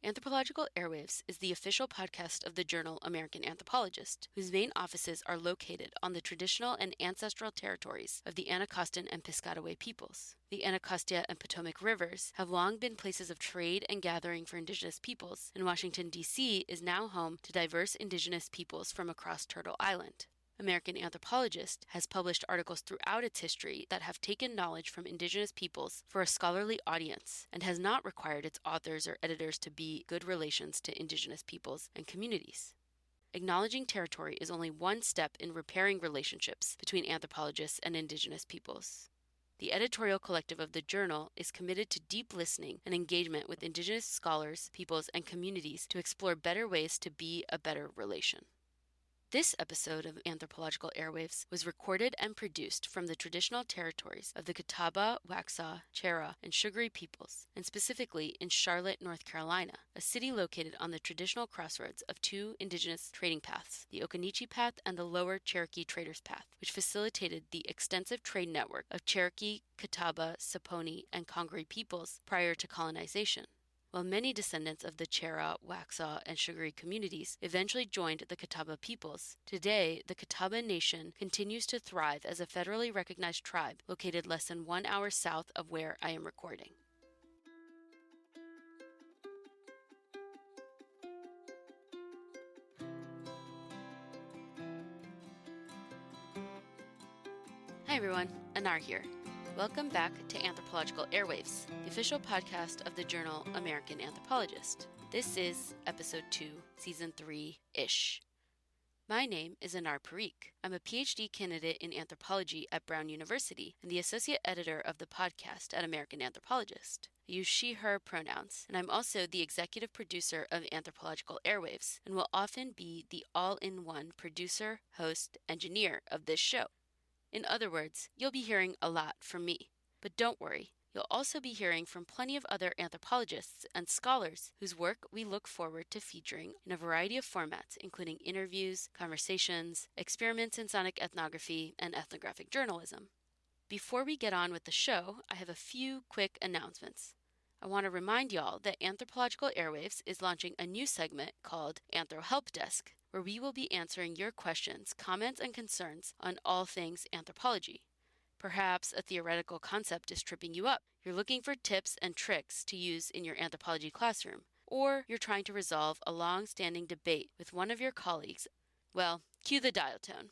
Anthropological Airwaves is the official podcast of the journal American Anthropologist, whose main offices are located on the traditional and ancestral territories of the Anacostan and Piscataway peoples. The Anacostia and Potomac rivers have long been places of trade and gathering for indigenous peoples, and Washington, D.C. is now home to diverse indigenous peoples from across Turtle Island. American Anthropologist has published articles throughout its history that have taken knowledge from indigenous peoples for a scholarly audience and has not required its authors or editors to be good relations to indigenous peoples and communities. Acknowledging territory is only one step in repairing relationships between anthropologists and indigenous peoples. The editorial collective of the journal is committed to deep listening and engagement with indigenous scholars, peoples, and communities to explore better ways to be a better relation. This episode of Anthropological Airwaves was recorded and produced from the traditional territories of the Catawba, Waxhaw, Chera, and Sugary peoples, and specifically in Charlotte, North Carolina, a city located on the traditional crossroads of two indigenous trading paths, the Occaneechi Path and the Lower Cherokee Traders Path, which facilitated the extensive trade network of Cherokee, Catawba, Saponi, and Congaree peoples prior to colonization. While many descendants of the Chera, Waxhaw, and Sugary communities eventually joined the Catawba peoples, today the Catawba Nation continues to thrive as a federally recognized tribe located less than 1 hour south of where I am recording. Hi everyone, Anar here. Welcome back to Anthropological Airwaves, the official podcast of the journal American Anthropologist. This is Episode 2, Season 3-ish. My name is Anar Parikh. I'm a PhD candidate in anthropology at Brown University and the associate editor of the podcast at American Anthropologist. I use she, her pronouns, and I'm also the executive producer of Anthropological Airwaves and will often be the all-in-one producer, host, engineer of this show. In other words, you'll be hearing a lot from me. But don't worry, you'll also be hearing from plenty of other anthropologists and scholars whose work we look forward to featuring in a variety of formats, including interviews, conversations, experiments in sonic ethnography, and ethnographic journalism. Before we get on with the show, I have a few quick announcements. I want to remind y'all that Anthropological Airwaves is launching a new segment called Anthro Help Desk, where we will be answering your questions, comments, and concerns on all things anthropology. Perhaps a theoretical concept is tripping you up. You're looking for tips and tricks to use in your anthropology classroom, or you're trying to resolve a long-standing debate with one of your colleagues. Well, cue the dial tone.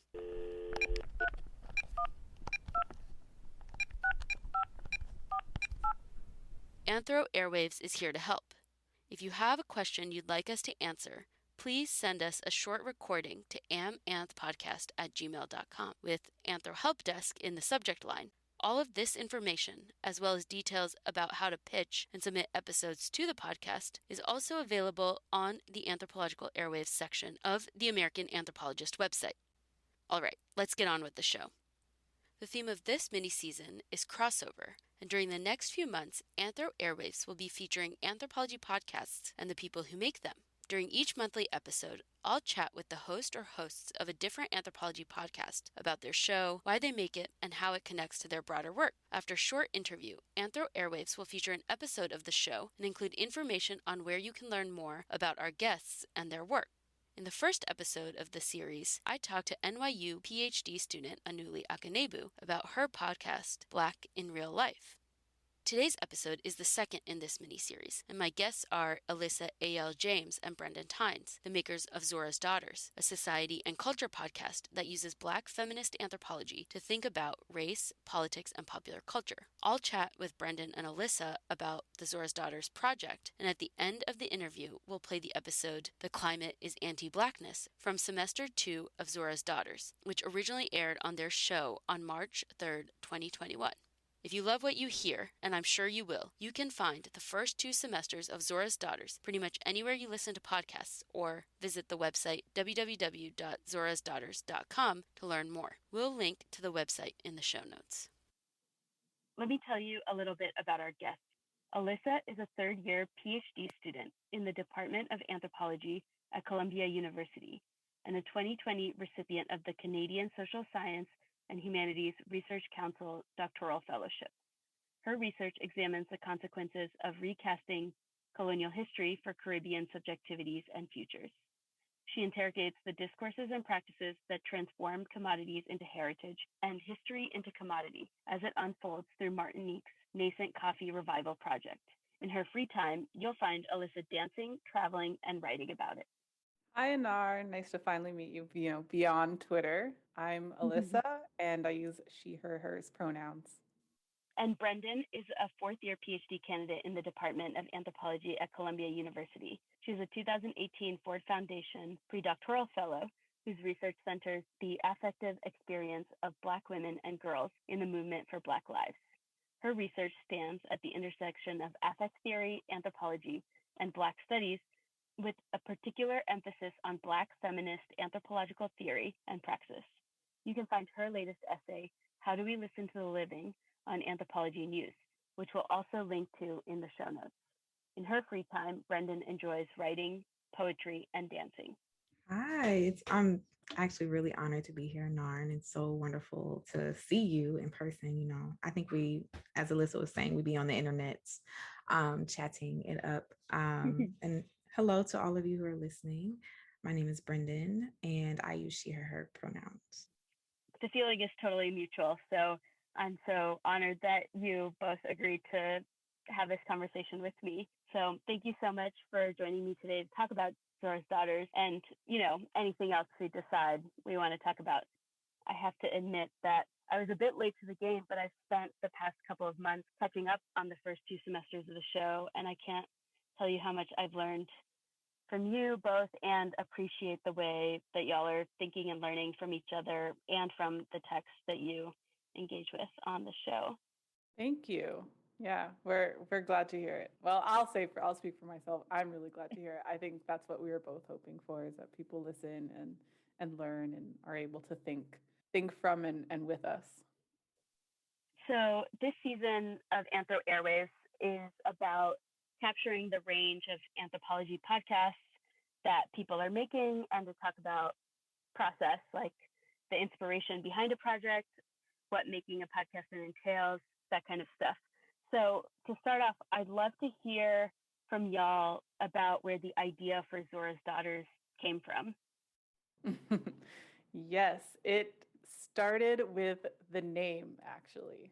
Anthro Airwaves is here to help. If you have a question you'd like us to answer, please send us a short recording to amanthpodcast@gmail.com with Anthro Help Desk in the subject line. All of this information, as well as details about how to pitch and submit episodes to the podcast, is also available on the Anthropological Airwaves section of the American Anthropologist website. All right, let's get on with the show. The theme of this mini-season is crossover, and during the next few months, Anthro Airwaves will be featuring anthropology podcasts and the people who make them. During each monthly episode, I'll chat with the host or hosts of a different anthropology podcast about their show, why they make it, and how it connects to their broader work. After a short interview, Anthro Airwaves will feature an episode of the show and include information on where you can learn more about our guests and their work. In the first episode of the series, I talked to NYU PhD student Anuli Akanebu about her podcast, Black in Real Life. Today's episode is the second in this mini-series, and my guests are Alyssa A.L. James and Brendane Tynes, the makers of Zora's Daughters, a society and culture podcast that uses Black feminist anthropology to think about race, politics, and popular culture. I'll chat with Brendane and Alyssa about the Zora's Daughters project, and at the end of the interview, we'll play the episode The Climate is Anti-Blackness from Semester 2 of Zora's Daughters, which originally aired on their show on March 3rd, 2021. If you love what you hear, and I'm sure you will, you can find the first 2 semesters of Zora's Daughters pretty much anywhere you listen to podcasts or visit the website www.zorasdaughters.com to learn more. We'll link to the website in the show notes. Let me tell you a little bit about our guest. Alyssa is a third-year PhD student in the Department of Anthropology at Columbia University and a 2020 recipient of the Canadian Social Science and Humanities Research Council Doctoral Fellowship. Her research examines the consequences of recasting Colonial History for Caribbean Subjectivities and Futures. She interrogates the discourses and practices that transformed commodities into heritage and history into commodity as it unfolds through Martinique's nascent coffee revival project. In her free time, you'll find Alyssa dancing, traveling, and writing about it. Hi, Anar. Nice to finally meet you, beyond Twitter. I'm Alyssa, and I use she, her, hers pronouns. And Brendane is a fourth year PhD candidate in the Department of Anthropology at Columbia University. She's a 2018 Ford Foundation predoctoral fellow whose research centers the affective experience of Black women and girls in the movement for Black lives. Her research stands at the intersection of affect theory, anthropology, and Black studies, with a particular emphasis on Black feminist anthropological theory and praxis. You can find her latest essay, How Do We Listen to the Living, on Anthropology and Use, which we'll also link to in the show notes. In her free time, Brendane enjoys writing, poetry, and dancing. Hi, I'm actually really honored to be here, Narn. It's so wonderful to see you in person. I think as Alyssa was saying, we be on the internet chatting it up. And hello to all of you who are listening. My name is Brendan, and I use she, her pronouns. The feeling is totally mutual. So I'm so honored that you both agreed to have this conversation with me. So thank you so much for joining me today to talk about Zora's Daughters and, anything else we decide we want to talk about. I have to admit that I was a bit late to the game, but I've spent the past couple of months catching up on the first two semesters of the show, and I can't tell you how much I've learned from you both and appreciate the way that y'all are thinking and learning from each other and from the text that you engage with on the show. Thank you. Yeah, we're glad to hear it. Well, I'll speak for myself. I'm really glad to hear it. I think that's what we were both hoping for, is that people listen and learn and are able to think from and with us. So this season of Anthro Airwaves is about capturing the range of anthropology podcasts that people are making and to talk about process, like the inspiration behind a project, what making a podcast entails, that kind of stuff. So to start off, I'd love to hear from y'all about where the idea for Zora's Daughters came from. Yes, it started with the name, actually.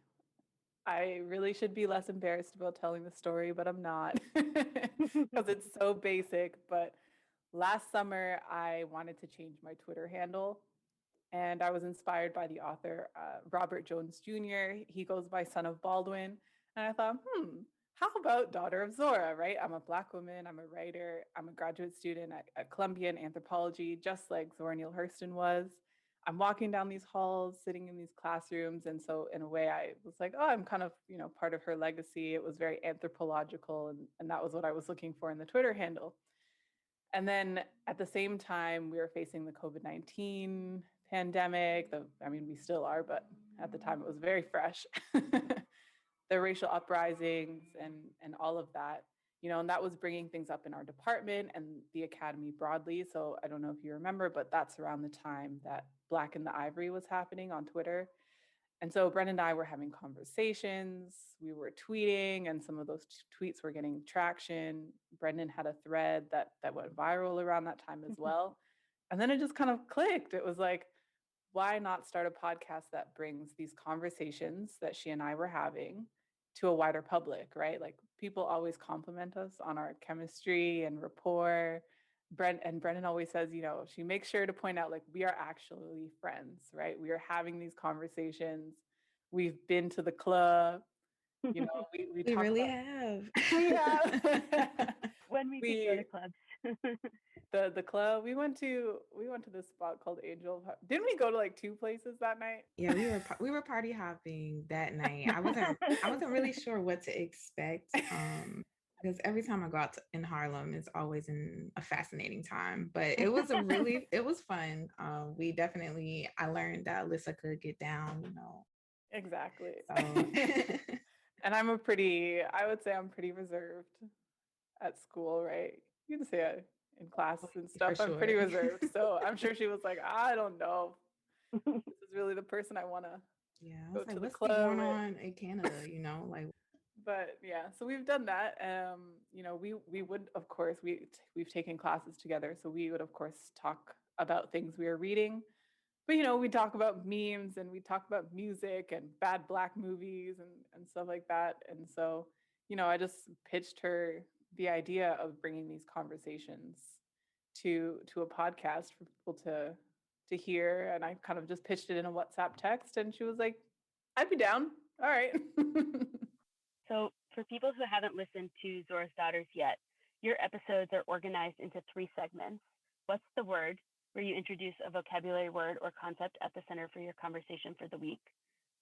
I really should be less embarrassed about telling the story, but I'm not because it's so basic. But last summer, I wanted to change my Twitter handle, and I was inspired by the author Robert Jones Jr. He goes by Son of Baldwin, and I thought, how about Daughter of Zora, right? I'm a Black woman, I'm a writer, I'm a graduate student at Columbia in anthropology, just like Zora Neale Hurston was. I'm walking down these halls, sitting in these classrooms. And so in a way, I was like, oh, I'm kind of, part of her legacy. It was very anthropological. And that was what I was looking for in the Twitter handle. And then at the same time, we were facing the COVID-19 pandemic. We still are, but at the time it was very fresh. The racial uprisings and all of that, and that was bringing things up in our department and the academy broadly. So I don't know if you remember, but that's around the time that Black in the Ivory was happening on Twitter. And so Brendan and I were having conversations, we were tweeting, and some of those tweets were getting traction. Brendan had a thread that went viral around that time as well. And then it just kind of clicked. It was like, why not start a podcast that brings these conversations that she and I were having to a wider public, right? Like, people always compliment us on our chemistry and rapport. Brendan always says, she makes sure to point out, like, we are actually friends, right? We are having these conversations. We've been to the club, we We talk really about. have. We have. When we could go to clubs. The club we went to this spot called Angel. Didn't we go to like two places that night? Yeah, we were party hopping that night. I wasn't really sure what to expect. Because every time I go out in Harlem, it's always a fascinating time. But it was fun. I learned that Alyssa could get down. Exactly. So And I would say I'm pretty reserved at school, right? You can say it in class and for stuff. I'm sure. pretty reserved. So I'm sure she was like, I don't know. This is really the person I want to Yeah, I go was to like, the what's be club going with. on in Canada? Like But yeah, so we've done that. We would, of course, we've taken classes together, so we would, of course, talk about things we were reading. But we talk about memes and we talk about music and bad Black movies and stuff like that. And so, I just pitched her the idea of bringing these conversations to a podcast for people to hear. And I kind of just pitched it in a WhatsApp text, and she was like, "I'd be down. All right." So, for people who haven't listened to Zora's Daughters yet, your episodes are organized into 3 segments. What's the word, where you introduce a vocabulary word or concept at the center for your conversation for the week.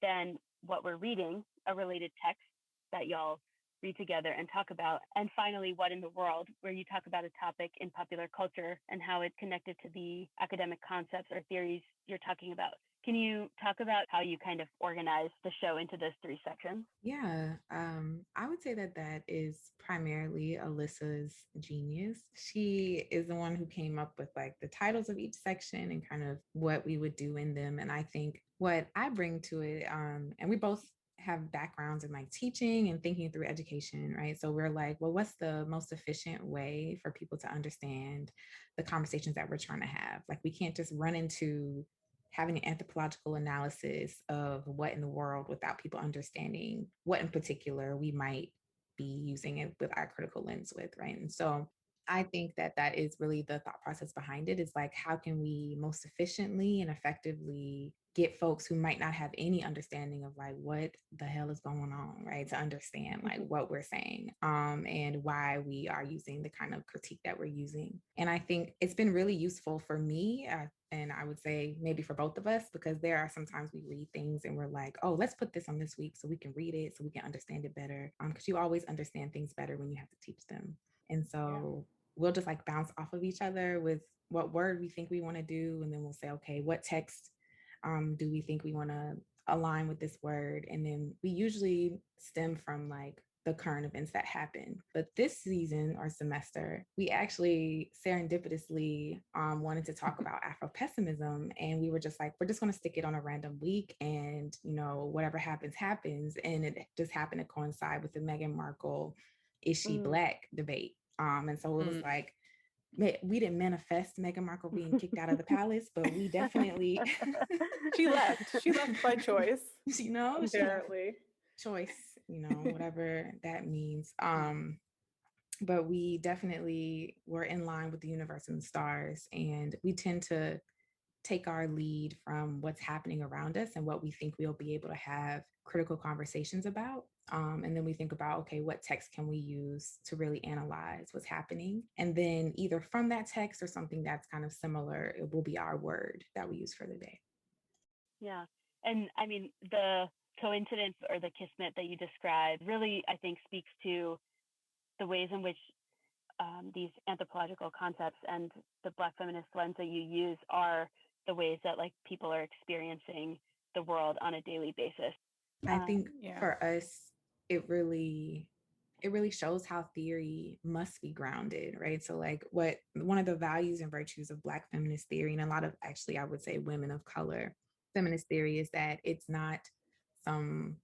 Then, what we're reading, a related text that y'all read together and talk about. And finally, what in the world, where you talk about a topic in popular culture and how it's connected to the academic concepts or theories you're talking about. Can you talk about how you kind of organize the show into those 3 sections? Yeah, I would say that that is primarily Alyssa's genius. She is the one who came up with like the titles of each section and kind of what we would do in them. And I think what I bring to it, and we both have backgrounds in like teaching and thinking through education, right? So we're like, well, what's the most efficient way for people to understand the conversations that we're trying to have? Like, we can't just run into having an anthropological analysis of what in the world without people understanding what in particular we might be using it with our critical lens with, right? And so I think that that is really the thought process behind it, is like, how can we most efficiently and effectively get folks who might not have any understanding of like what the hell is going on, right, to understand like what we're saying, and why we are using the kind of critique that we're using. And I think it's been really useful for me, and I would say maybe for both of us, because there are sometimes we read things and we're like, oh, let's put this on this week so we can read it, so we can understand it better, because you always understand things better when you have to teach them. And so we'll just like bounce off of each other with what word we think we want to do. And then we'll say, okay, what text do we think we want to align with this word? And then we usually stem from like the current events that happen. But this season or semester, we actually serendipitously wanted to talk about Afro-pessimism. And we were just like, we're just going to stick it on a random week. And, whatever happens, happens. And it just happened to coincide with the Meghan Markle, is she Black debate. And so it was like, we didn't manifest Meghan Markle being kicked out of the palace, but we definitely She left. She left by choice. Apparently. Choice, whatever that means. But we definitely were in line with the universe and the stars, and we tend to take our lead from what's happening around us and what we think we'll be able to have critical conversations about. And then we think about, okay, what text can we use to really analyze what's happening? And then either from that text or something that's kind of similar, it will be our word that we use for the day. Yeah. And I mean, the coincidence or the kismet that you described really, I think, speaks to the ways in which these anthropological concepts and the Black feminist lens that you use are the ways that like people are experiencing the world on a daily basis. I think for us, it really shows how theory must be grounded, right? So like one of the values and virtues of Black feminist theory, and a lot of actually, I would say, women of color feminist theory, is that it's not some,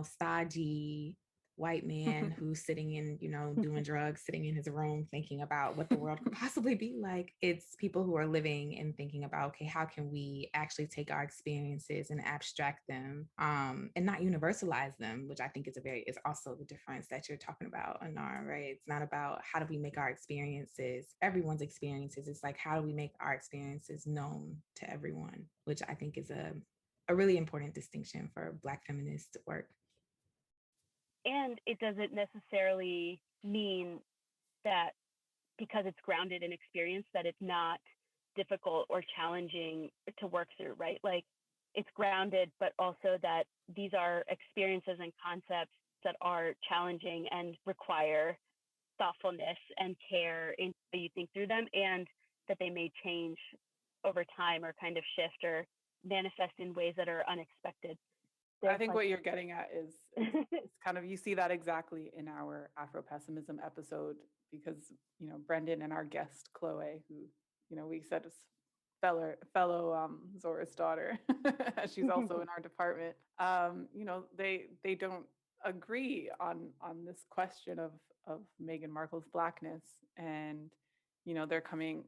stodgy white man who's sitting in, doing drugs, sitting in his room, thinking about what the world could possibly be like. It's people who are living and thinking about, okay, how can we actually take our experiences and abstract them, and not universalize them, which I think is also the difference that you're talking about, Anar, right? It's not about how do we make our experiences, everyone's experiences. It's like, how do we make our experiences known to everyone, which I think is a really important distinction for Black feminist work. And it doesn't necessarily mean that because it's grounded in experience that it's not difficult or challenging to work through, right? Like, it's grounded, but also that these are experiences and concepts that are challenging and require thoughtfulness and care in how you think through them, and that they may change over time or kind of shift or manifest in ways that are unexpected. I think what you're getting at is it's kind of, you see that exactly in our Afro-pessimism episode, because, Brendane and our guest, Chloe, who, we said is fellow Zora's daughter, she's also in our department. They don't agree on this question of Meghan Markle's blackness, and they're coming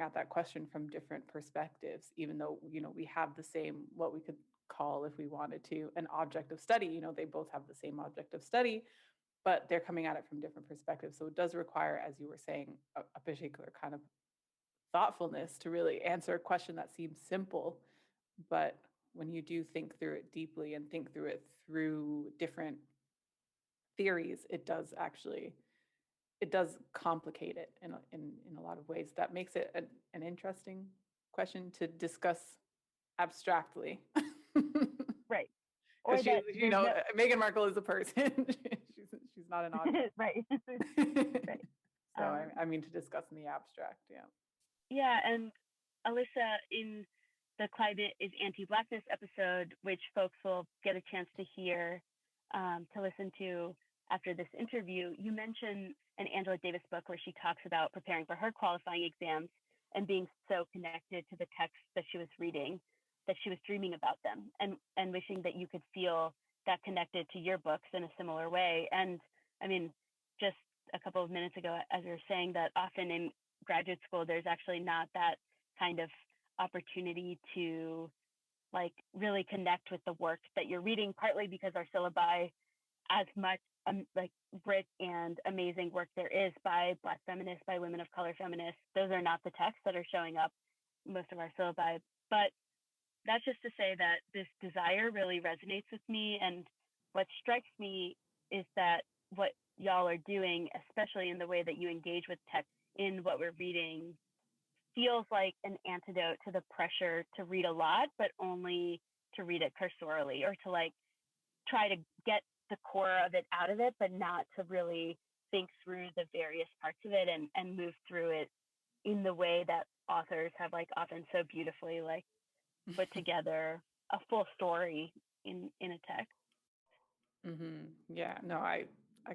at that question from different perspectives, even though we have the same, what we could call, if we wanted to, an object of study. They both have the same object of study, but they're coming at it from different perspectives. So it does require, as you were saying, a particular kind of thoughtfulness to really answer a question that seems simple, but when you do think through it deeply and think through it through different theories, it does complicate it in a lot of ways. That makes it an interesting question to discuss abstractly. Right. Or she, Meghan Markle is a person. she's not an object. Right. Right. So I mean, to discuss in the abstract. Yeah. Yeah, and Alyssa, in the Climate is Anti-Blackness episode, which folks will get a chance to hear, to listen to after this interview, you mention an Angela Davis book where she talks about preparing for her qualifying exams and being so connected to the text that she was reading, that she was dreaming about them and wishing that you could feel that connected to your books in a similar way. And I mean, just a couple of minutes ago, as you were saying, that often in graduate school, there's actually not that kind of opportunity to like really connect with the work that you're reading, partly because our syllabi, as much like rich and amazing work there is by Black feminists, by women of color feminists, those are not the texts that are showing up most of our syllabi. But that's just to say that this desire really resonates with me. And what strikes me is that what y'all are doing, especially in the way that you engage with text in what we're reading, feels like an antidote to the pressure to read a lot, but only to read it cursorily, or to like try to get the core of it out of it, but not to really think through the various parts of it and move through it in the way that authors have like often so beautifully like put together a full story in a text. Mm-hmm. Yeah, no, I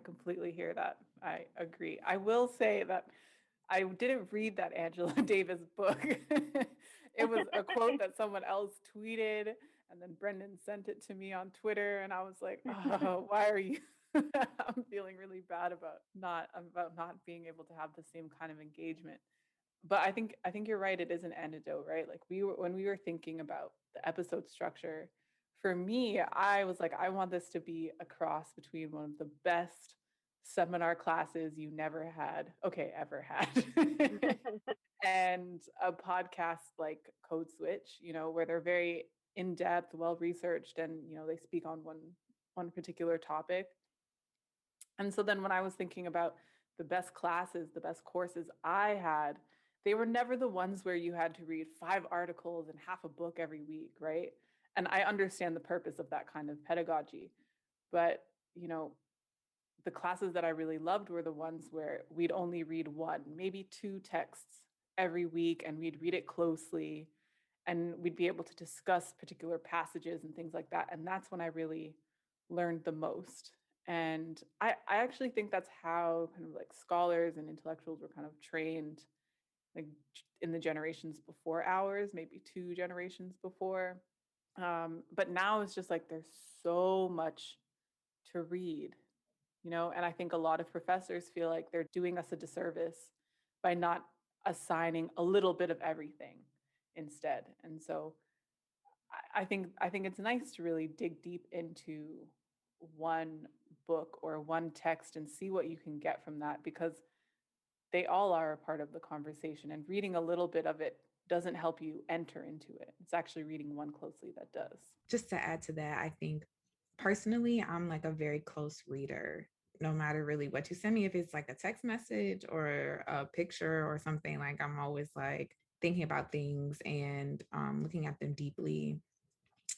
completely hear that. I agree. I will say that I didn't read that Angela Davis book. It was a quote that someone else tweeted, and then Brendane sent it to me on Twitter, and I was like, "Oh, why are you?" I'm feeling really bad about not being able to have the same kind of engagement. But I think you're right. It is an antidote, right? Like when we were thinking about the episode structure, for me, I was like, I want this to be a cross between one of the best seminar classes you never had, ever had, and a podcast like Code Switch, where they're very in depth, well researched, and they speak on one particular topic. And so then when I was thinking about the best classes, the best courses I had, they were never the ones where you had to read 5 articles and half a book every week, right? And I understand the purpose of that kind of pedagogy. But, the classes that I really loved were the ones where we'd only read 1, maybe 2 texts every week, and we'd read it closely, and we'd be able to discuss particular passages and things like that. And that's when I really learned the most. And I actually think that's how kind of like scholars and intellectuals were kind of trained, like in the generations before ours, maybe 2 generations before. But now it's just like there's so much to read, and I think a lot of professors feel like they're doing us a disservice by not assigning a little bit of everything instead. And so I think it's nice to really dig deep into one book or one text and see what you can get from that, because they all are a part of the conversation, and reading a little bit of it doesn't help you enter into it. It's actually reading one closely that does. Just to add to that, I think personally, I'm like a very close reader, no matter really what you send me. If it's like a text message or a picture or something, like I'm always like thinking about things and looking at them deeply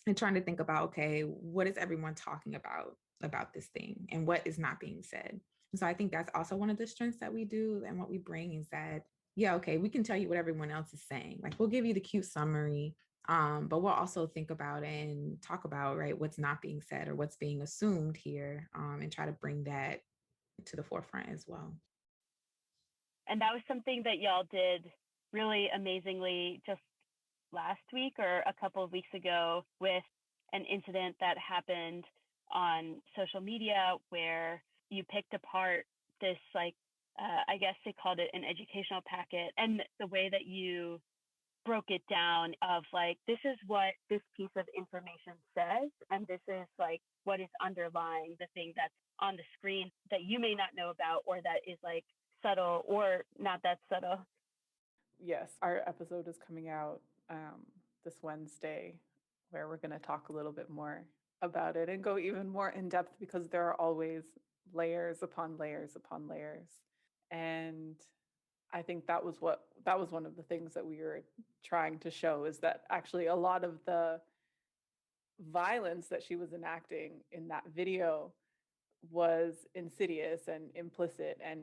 and trying to think about, okay, what is everyone talking about this thing and what is not being said. And so I think that's also one of the strengths that we do, and what we bring is that, yeah, okay, we can tell you what everyone else is saying. Like we'll give you the cute summary, but we'll also think about and talk about, right, what's not being said or what's being assumed here, and try to bring that to the forefront as well. And that was something that y'all did really amazingly just last week or a couple of weeks ago with an incident that happened on social media where you picked apart this, like, I guess they called it an educational packet, and the way that you broke it down of like, this is what this piece of information says, and this is like what is underlying the thing that's on the screen that you may not know about, or that is like subtle or not that subtle. Yes, our episode is coming out this Wednesday, where we're going to talk a little bit more about it and go even more in depth, because there are always layers upon layers upon layers. And I think that was one of the things that we were trying to show, is that actually a lot of the violence that she was enacting in that video was insidious and implicit, and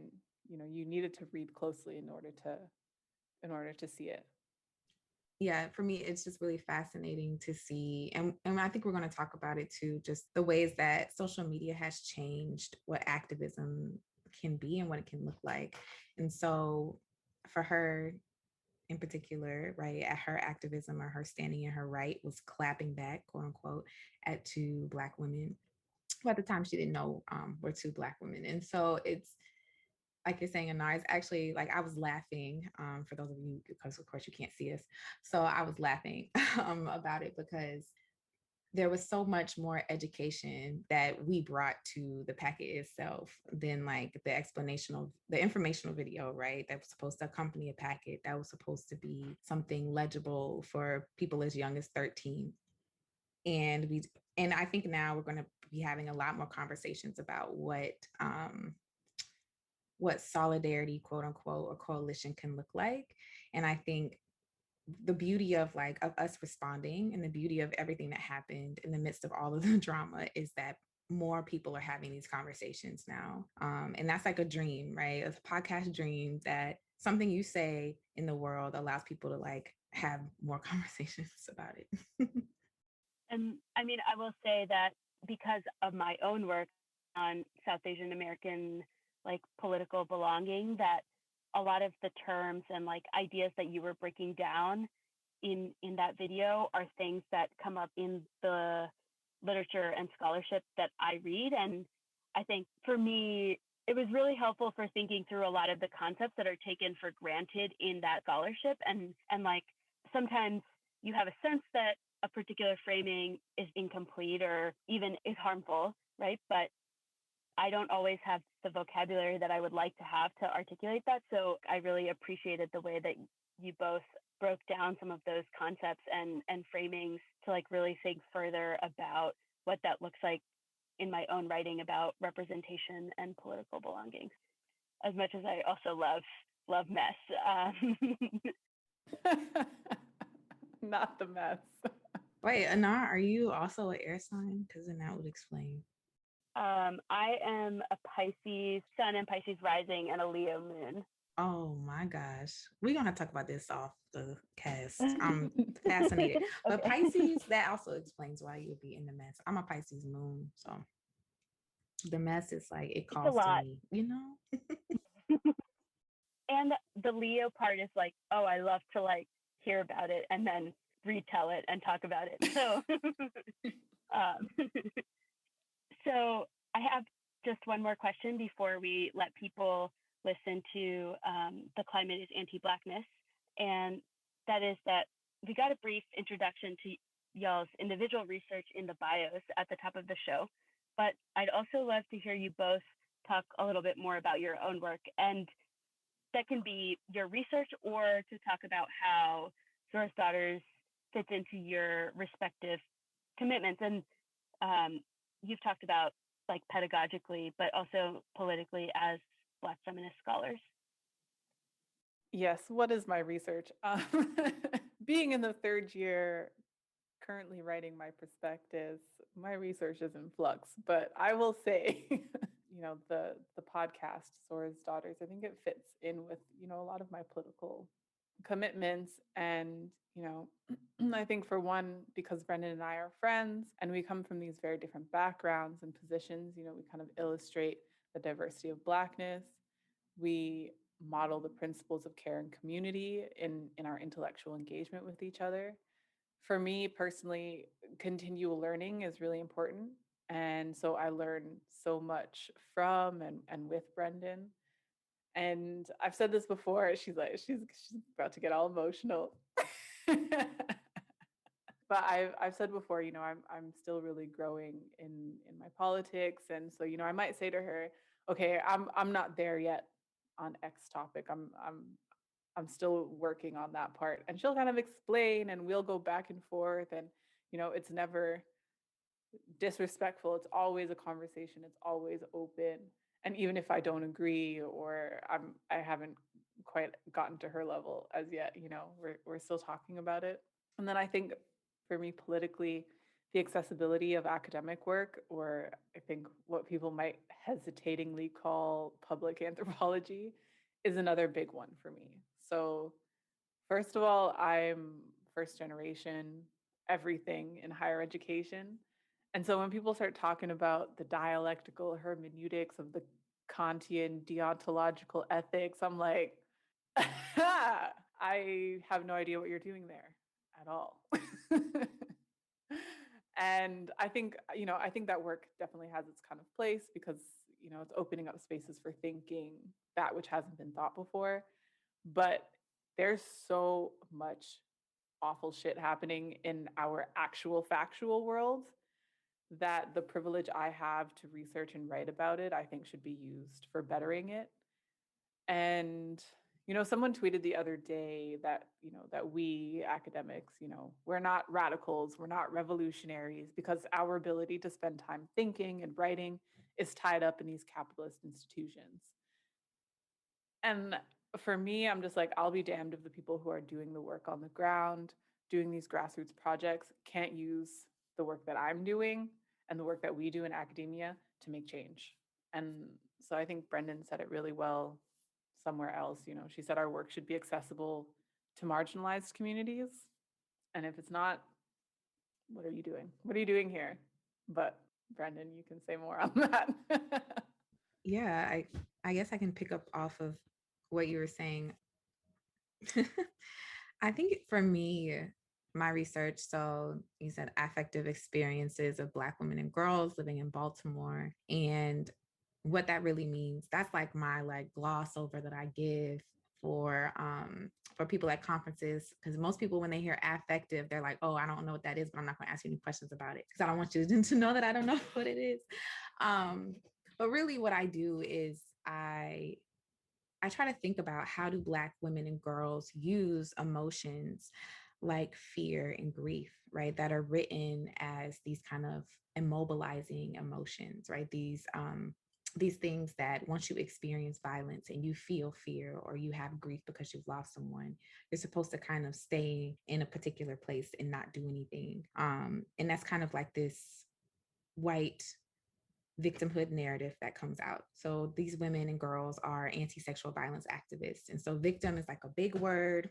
you needed to read closely in order to see it. Yeah, for me, it's just really fascinating to see. And I think we're going to talk about it too, just the ways that social media has changed what activism can be and what it can look like. And so for her in particular, right, at her activism, or her standing in her right, was clapping back, quote unquote, at two Black women who at the time she didn't know were two Black women. And so it's, like you're saying, Anar, it's actually like, I was laughing, for those of you, because of course you can't see us. So I was laughing about it, because there was so much more education that we brought to the packet itself than like the informational video, right? That was supposed to accompany a packet, that was supposed to be something legible for people as young as 13. And I think now we're going to be having a lot more conversations about what solidarity, quote unquote, or coalition can look like. And I think the beauty of us responding, and the beauty of everything that happened in the midst of all of the drama, is that more people are having these conversations now. And that's like a dream, right? A podcast dream, that something you say in the world allows people to like have more conversations about it. And I mean, I will say that because of my own work on South Asian American like political belonging, that a lot of the terms and like ideas that you were breaking down in that video are things that come up in the literature and scholarship that I read. And I think for me, it was really helpful for thinking through a lot of the concepts that are taken for granted in that scholarship. And like, sometimes you have a sense that a particular framing is incomplete or even is harmful, right? But I don't always have the vocabulary that I would like to have to articulate that. So I really appreciated the way that you both broke down some of those concepts and framings to like really think further about what that looks like in my own writing about representation and political belonging. As much as I also love mess. Not the mess. Wait, Anar, are you also an air sign? Because then that would explain. I am a Pisces sun and Pisces rising and a Leo moon. Oh my gosh. We're going to talk about this off the cast. I'm fascinated. Okay. But Pisces, that also explains why you would be in the mess. I'm a Pisces moon. So the mess is like, it calls to me, you know? And the Leo part is like, oh, I love to like hear about it and then retell it and talk about it. So, so I have just one more question before we let people listen to The Climate is Anti-Blackness. And that is that we got a brief introduction to y'all's individual research in the bios at the top of the show. But I'd also love to hear you both talk a little bit more about your own work. And that can be your research, or to talk about how Zora's Daughters fits into your respective commitments. And you've talked about like pedagogically, but also politically as Black feminist scholars. Yes, what is my research? Being in the third year, currently writing my perspectives, my research is in flux, but I will say, the podcast, Zora's Daughters, I think it fits in with, a lot of my political commitments. And, I think for one, because Brendane and I are friends and we come from these very different backgrounds and positions, we kind of illustrate the diversity of Blackness. We model the principles of care and community in our intellectual engagement with each other. For me personally, continual learning is really important. And so I learn so much from and with Brendane. And I've said this before. She's about to get all emotional. But I've said before, I'm still really growing in my politics, and so I might say to her, okay, I'm not there yet on X topic. I'm still working on that part, and she'll kind of explain, and we'll go back and forth, and it's never disrespectful. It's always a conversation. It's always open. And even if I don't agree or I haven't quite gotten to her level as yet, we're still talking about it. And then I think for me politically, the accessibility of academic work, or I think what people might hesitatingly call public anthropology, is another big one for me. So first of all, I'm first generation, everything in higher education. And so when people start talking about the dialectical hermeneutics of the Kantian deontological ethics, I'm like, I have no idea what you're doing there at all. And I think that work definitely has its kind of place because, it's opening up spaces for thinking that which hasn't been thought before. But there's so much awful shit happening in our actual factual world that the privilege I have to research and write about it, I think should be used for bettering it. And someone tweeted the other day that that we academics, we're not radicals, we're not revolutionaries because our ability to spend time thinking and writing is tied up in these capitalist institutions. And for me, I'm just like, I'll be damned if the people who are doing the work on the ground, doing these grassroots projects, can't use the work that I'm doing and the work that we do in academia to make change. And so I think Brendane said it really well somewhere else. She said our work should be accessible to marginalized communities. And if it's not, what are you doing? What are you doing here? But Brendane, you can say more on that. Yeah, I guess I can pick up off of what you were saying. I think for me, my research, so you said affective experiences of Black women and girls living in Baltimore, and what that really means. That's like my gloss over that I give for people at conferences, because most people, when they hear affective, they're like, oh, I don't know what that is, but I'm not going to ask you any questions about it because I don't want you to know that I don't know what it is. But really what I do is I try to think about how do Black women and girls use emotions like fear and grief, right, that are written as these kind of immobilizing emotions, right? These things that once you experience violence and you feel fear or you have grief because you've lost someone, you're supposed to kind of stay in a particular place and not do anything. And that's kind of like this white victimhood narrative that comes out. So these women and girls are anti-sexual violence activists. And so victim is like a big word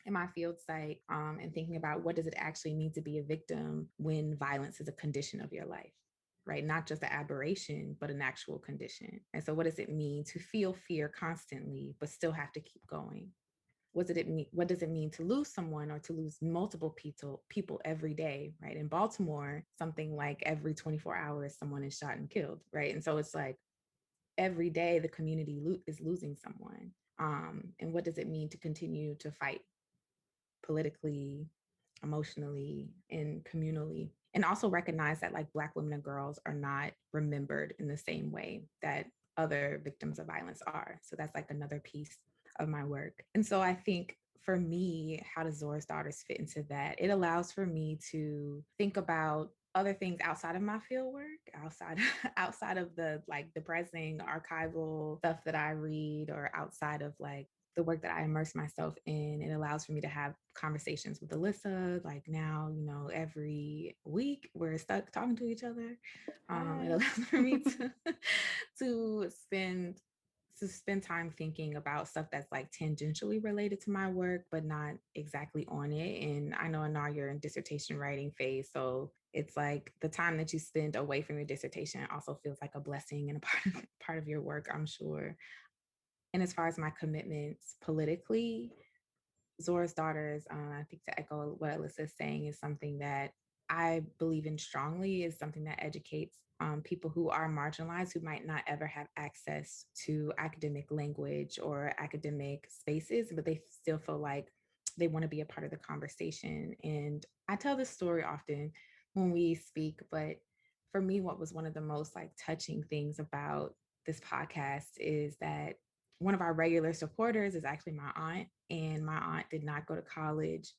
in my field site, and thinking about what does it actually mean to be a victim when violence is a condition of your life, right? Not just an aberration, but an actual condition. And so what does it mean to feel fear constantly, but still have to keep going? What does it mean to lose someone or to lose multiple people every day, right? In Baltimore, something like every 24 hours someone is shot and killed, right? And so it's like every day the community is losing someone. And what does it mean to continue to fight politically, emotionally, and communally? And also recognize that like Black women and girls are not remembered in the same way that other victims of violence are. So that's like another piece of my work. And so I think for me, how does Zora's Daughters fit into that? It allows for me to think about other things outside of my field work, outside of the like depressing archival stuff that I read, or outside of like the work that I immerse myself in. It allows for me to have conversations with Alyssa. Like now, every week we're stuck talking to each other. It allows for me to spend time thinking about stuff that's like tangentially related to my work, but not exactly on it. And I know, Anar, you're in dissertation writing phase. So it's like the time that you spend away from your dissertation also feels like a blessing and a part of your work, I'm sure. And as far as my commitments politically, Zora's Daughters, I think to echo what Alyssa is saying, is something that I believe in strongly is something that educates people who are marginalized, who might not ever have access to academic language or academic spaces, but they still feel like they want to be a part of the conversation. And I tell this story often when we speak, but for me, what was one of the most like touching things about this podcast is that one of our regular supporters is actually my aunt, and my aunt did not go to college.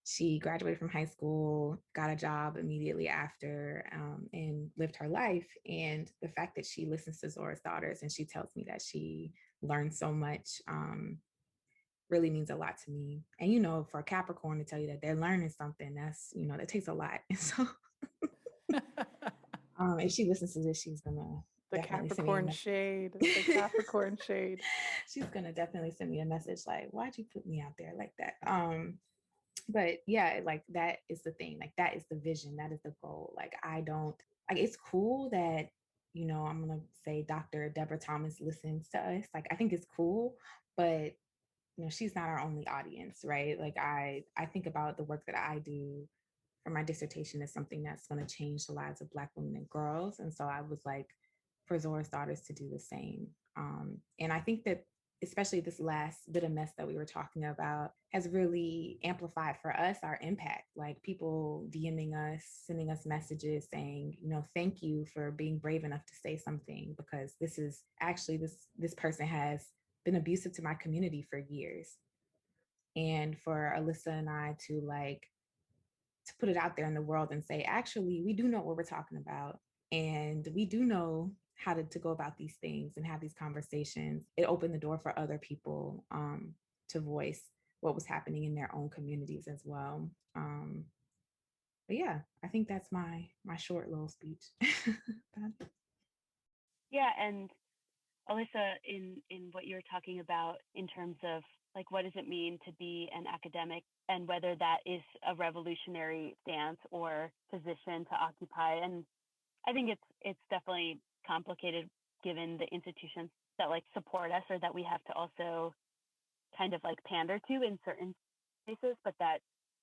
She graduated from high school, got a job immediately after, and lived her life. And the fact that she listens to Zora's Daughters and she tells me that she learned so much really means a lot to me. And, for a Capricorn to tell you that they're learning something, that takes a lot. And so if she listens to this, she's going to the definitely send me a Capricorn message. shade. The Capricorn shade. She's going to definitely send me a message like, why'd you put me out there like that? But yeah, like that is the thing, like that is the vision, that is the goal. Like I don't like, it's cool that I'm gonna say Dr. Deborah Thomas listens to us. Like I think it's cool, but she's not our only audience, right? Like I think about the work that I do for my dissertation as something that's going to change the lives of Black women and girls. And so I was like, for Zora's Daughters to do the same. And I think that especially this last bit of mess that we were talking about has really amplified for us our impact. Like people DMing us, sending us messages saying, thank you for being brave enough to say something, because this is actually this person has been abusive to my community for years. And for Alyssa and I to put it out there in the world and say, actually, we do know what we're talking about. And we do know how to go about these things and have these conversations. It opened the door for other people to voice what was happening in their own communities as well. But yeah, I think that's my short little speech. Yeah, and Alyssa, in what you're talking about in terms of like what does it mean to be an academic, and whether that is a revolutionary stance or position to occupy, and I think it's definitely complicated given the institutions that like support us or that we have to also kind of like pander to in certain spaces, but that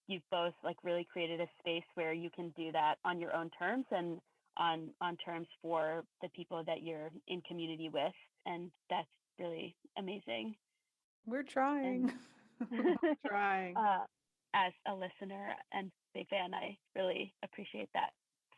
you've both like really created a space where you can do that on your own terms and on terms for the people that you're in community with, and that's really amazing. We're trying. We're trying. As a listener and big fan, I really appreciate that.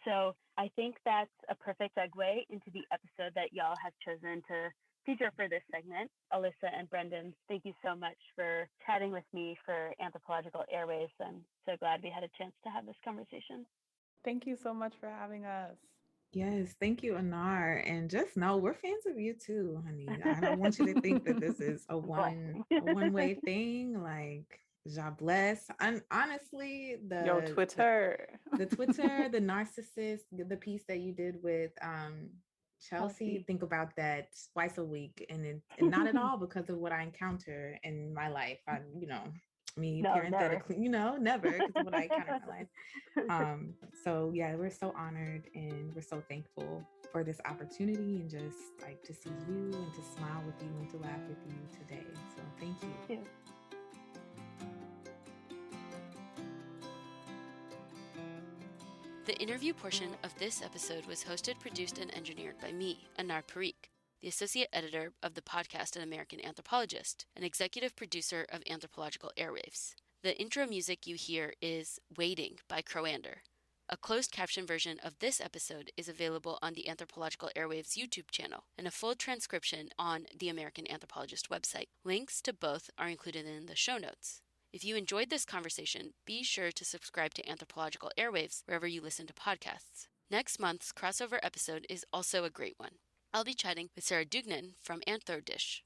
So I think that's a perfect segue into the episode that y'all have chosen to feature for this segment. Alyssa and Brendane, thank you so much for chatting with me for Anthropological Airwaves. I'm so glad we had a chance to have this conversation. Thank you so much for having us. Yes, thank you, Anar. And just know we're fans of you too, honey. I don't want you to think that this is a one-way thing. Like, ja bless. And honestly, the Twitter, the narcissist, the piece that you did with Chelsea, think about that twice a week, and not at all because of what I encounter in my life. Parenthetically, never because of what I encounter in my life. So yeah, we're so honored and we're so thankful for this opportunity, and just like to see you and to smile with you and to laugh with you today. So thank you. Thank you. The interview portion of this episode was hosted, produced, and engineered by me, Anar Parikh, the associate editor of the podcast and American Anthropologist, and executive producer of Anthropological Airwaves. The intro music you hear is Waiting by Croander. A closed caption version of this episode is available on the Anthropological Airwaves YouTube channel, and a full transcription on the American Anthropologist website. Links to both are included in the show notes. If you enjoyed this conversation, be sure to subscribe to Anthropological Airwaves wherever you listen to podcasts. Next month's crossover episode is also a great one. I'll be chatting with Sarah Dugnan from S03ish.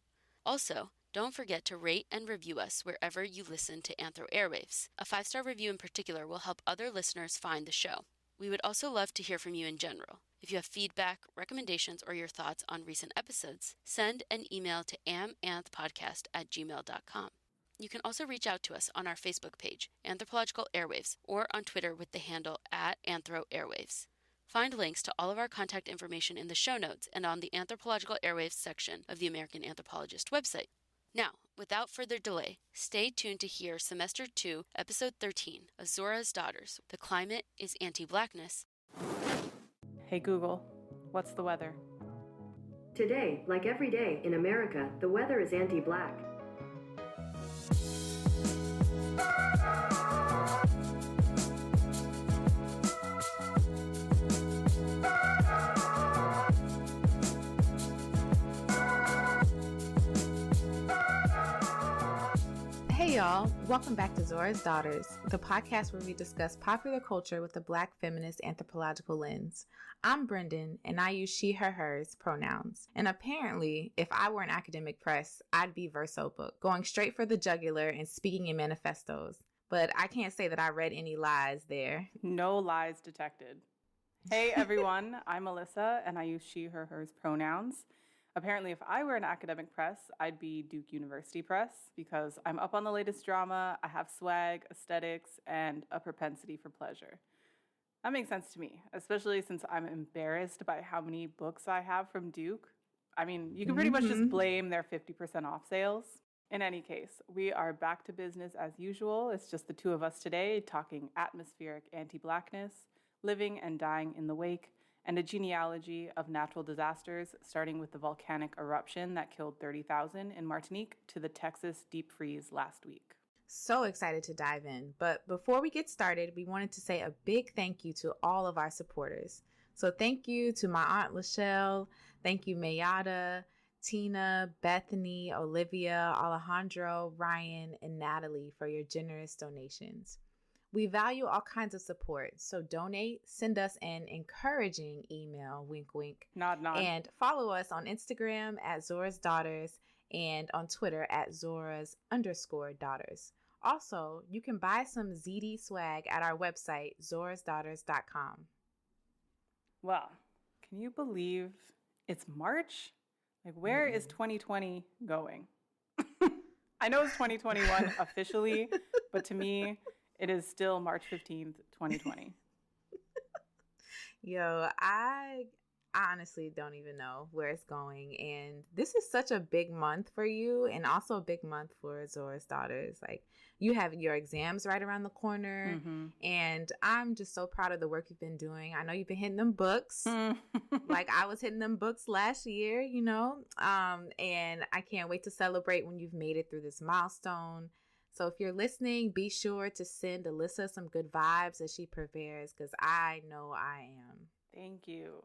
Also, don't forget to rate and review us wherever you listen to Anthro Airwaves. A 5-star review in particular will help other listeners find the show. We would also love to hear from you in general. If you have feedback, recommendations, or your thoughts on recent episodes, send an email to amanthpodcast@gmail.com. You can also reach out to us on our Facebook page, Anthropological Airwaves, or on Twitter with the handle @AnthroAirwaves. Find links to all of our contact information in the show notes and on the Anthropological Airwaves section of the American Anthropologist website. Now, Without further delay, stay tuned to hear Semester 2, Episode 13 of Zora's Daughters. The climate is anti-blackness. Hey Google, what's the weather? Today, like every day in America, the weather is anti-black. Hey y'all, welcome back to Zora's Daughters, the podcast where we discuss popular culture with a Black feminist anthropological lens. I'm Brendane, and I use she, her, hers pronouns. And apparently, if I were an academic press, I'd be verso book, going straight for the jugular and speaking in manifestos. But I can't say that I read any lies there. No lies detected. Hey everyone, I'm Alyssa, and I use she, her, hers pronouns. Apparently, if I were an academic press, I'd be Duke University Press because I'm up on the latest drama, I have swag, aesthetics, and a propensity for pleasure. That makes sense to me, especially since I'm embarrassed by how many books I have from Duke. I mean, you can pretty much just blame their 50% off sales. In any case, we are back to business as usual. It's just the two of us today talking atmospheric anti-blackness, living and dying in the wake, and a genealogy of natural disasters, starting with the volcanic eruption that killed 30,000 in Martinique to the Texas deep freeze last week. So excited to dive in. But before we get started, we wanted to say a big thank you to all of our supporters. So thank you to my Aunt Lachelle, thank you Mayada, Tina, Bethany, Olivia, Alejandro, Ryan, and Natalie for your generous donations. We value all kinds of support, so donate, send us an encouraging email, wink, wink. Nod, nod. And follow us on Instagram at Zora's Daughters and on Twitter at Zora's_daughters. Also, you can buy some ZD swag at our website, zorasdaughters.com. Well, can you believe it's March? Like, where is 2020 going? I know it's 2021 officially, but to me, it is still March 15th, 2020. Yo, I honestly don't even know where it's going. And this is such a big month for you and also a big month for Zora's Daughters. Like, you have your exams right around the corner. Mm-hmm. And I'm just so proud of the work you've been doing. I know you've been hitting them books. Like I was hitting them books last year, you know. And I can't wait to celebrate when you've made it through this milestone. So if you're listening, be sure to send Alyssa some good vibes as she prepares, because I know I am. Thank you.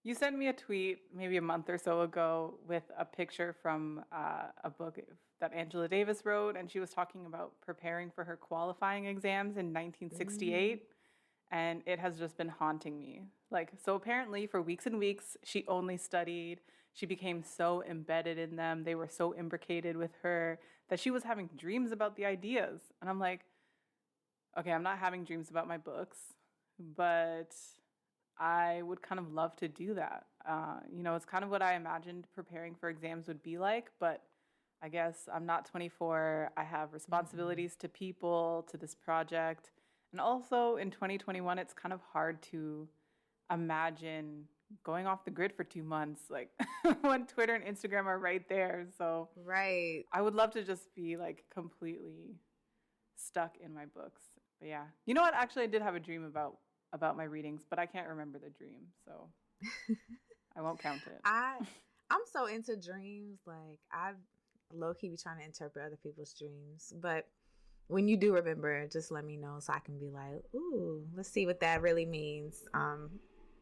You sent me a tweet maybe a month or so ago with a picture from a book that Angela Davis wrote, and she was talking about preparing for her qualifying exams in 1968, and it has just been haunting me. Like, so apparently for weeks and weeks, she only studied. She became so embedded in them. They were so imbricated with her that she was having dreams about the ideas. And I'm like, okay, I'm not having dreams about my books, but I would kind of love to do that. It's kind of what I imagined preparing for exams would be like, but I guess I'm not 24. I have responsibilities to people, to this project. And also in 2021, it's kind of hard to imagine going off the grid for 2 months, like when Twitter and Instagram are right there. So right. I would love to just be like completely stuck in my books. But yeah, you know what? Actually, I did have a dream about my readings, but I can't remember the dream, so I won't count it. I'm so into dreams. Like I low-key be trying to interpret other people's dreams, but when you do remember, just let me know so I can be like, ooh, let's see what that really means.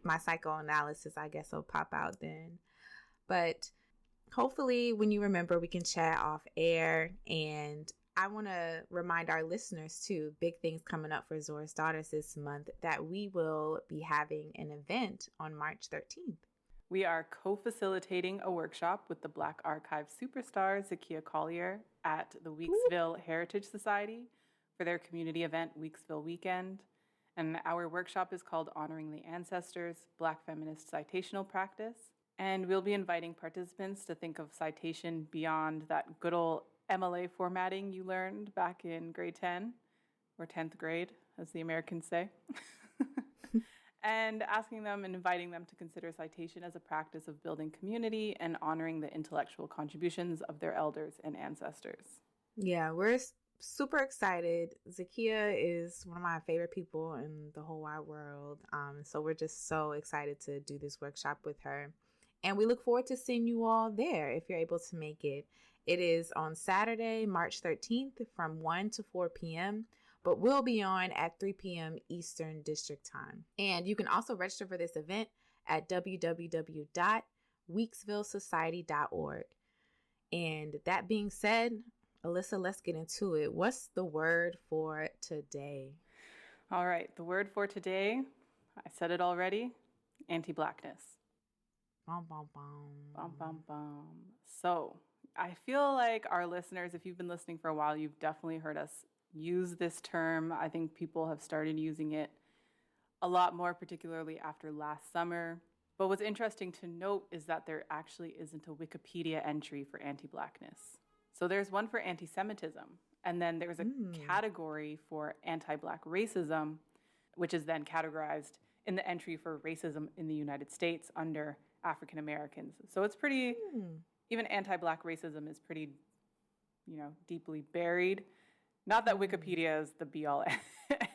My psychoanalysis, I guess, will pop out then. But hopefully when you remember, we can chat off air. And I want to remind our listeners too, big things coming up for Zora's Daughters this month, that we will be having an event on March 13th. We are co-facilitating a workshop with the Black Archive superstar Zakiya Collier at the Weeksville Heritage Society for their community event, Weeksville Weekend. And our workshop is called Honoring the Ancestors, Black Feminist Citational Practice. And we'll be inviting participants to think of citation beyond that good old MLA formatting you learned back in grade 10, or 10th grade, as the Americans say. and asking them and inviting them to consider citation as a practice of building community and honoring the intellectual contributions of their elders and ancestors. Yeah, we're super excited. Zakia is one of my favorite people in the whole wide world. So we're just so excited to do this workshop with her. And we look forward to seeing you all there if you're able to make it. It is on Saturday, March 13th from 1 to 4 p.m., but we'll be on at 3 p.m. Eastern District Time. And you can also register for this event at www.weeksvillesociety.org. And that being said, Alyssa, let's get into it. What's the word for today? All right, the word for today, I said it already, anti-Blackness. Bum, bum, bum. Bum, bum, bum. So I feel like our listeners, if you've been listening for a while, you've definitely heard us use this term. I think people have started using it a lot more, particularly after last summer. But what's interesting to note is that there actually isn't a Wikipedia entry for anti-Blackness. So there's one for anti-Semitism, and then there's a category for anti-Black racism, which is then categorized in the entry for racism in the United States under African Americans. So it's pretty, even anti-Black racism is pretty, deeply buried. Not that Wikipedia is the be-all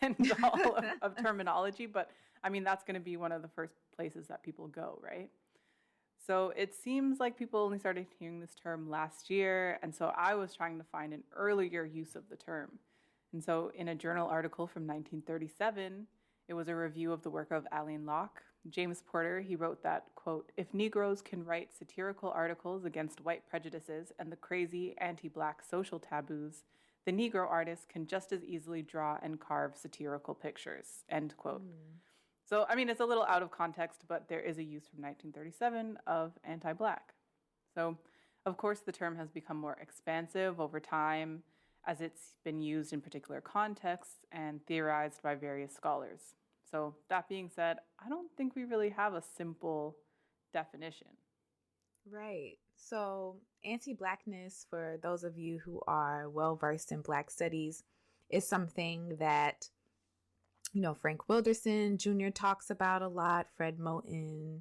end all of terminology, but I mean, that's going to be one of the first places that people go, right? So it seems like people only started hearing this term last year, and so I was trying to find an earlier use of the term. And so in a journal article from 1937, it was a review of the work of Alain Locke. James Porter, he wrote that, quote, "If Negroes can write satirical articles against white prejudices and the crazy anti-Black social taboos, the Negro artist can just as easily draw and carve satirical pictures," end quote. So, I mean, it's a little out of context, but there is a use from 1937 of anti-Black. So, of course, the term has become more expansive over time as it's been used in particular contexts and theorized by various scholars. So, that being said, I don't think we really have a simple definition. Right. So anti-Blackness, for those of you who are well-versed in Black studies, is something that, Frank Wilderson Jr. talks about a lot, Fred Moten.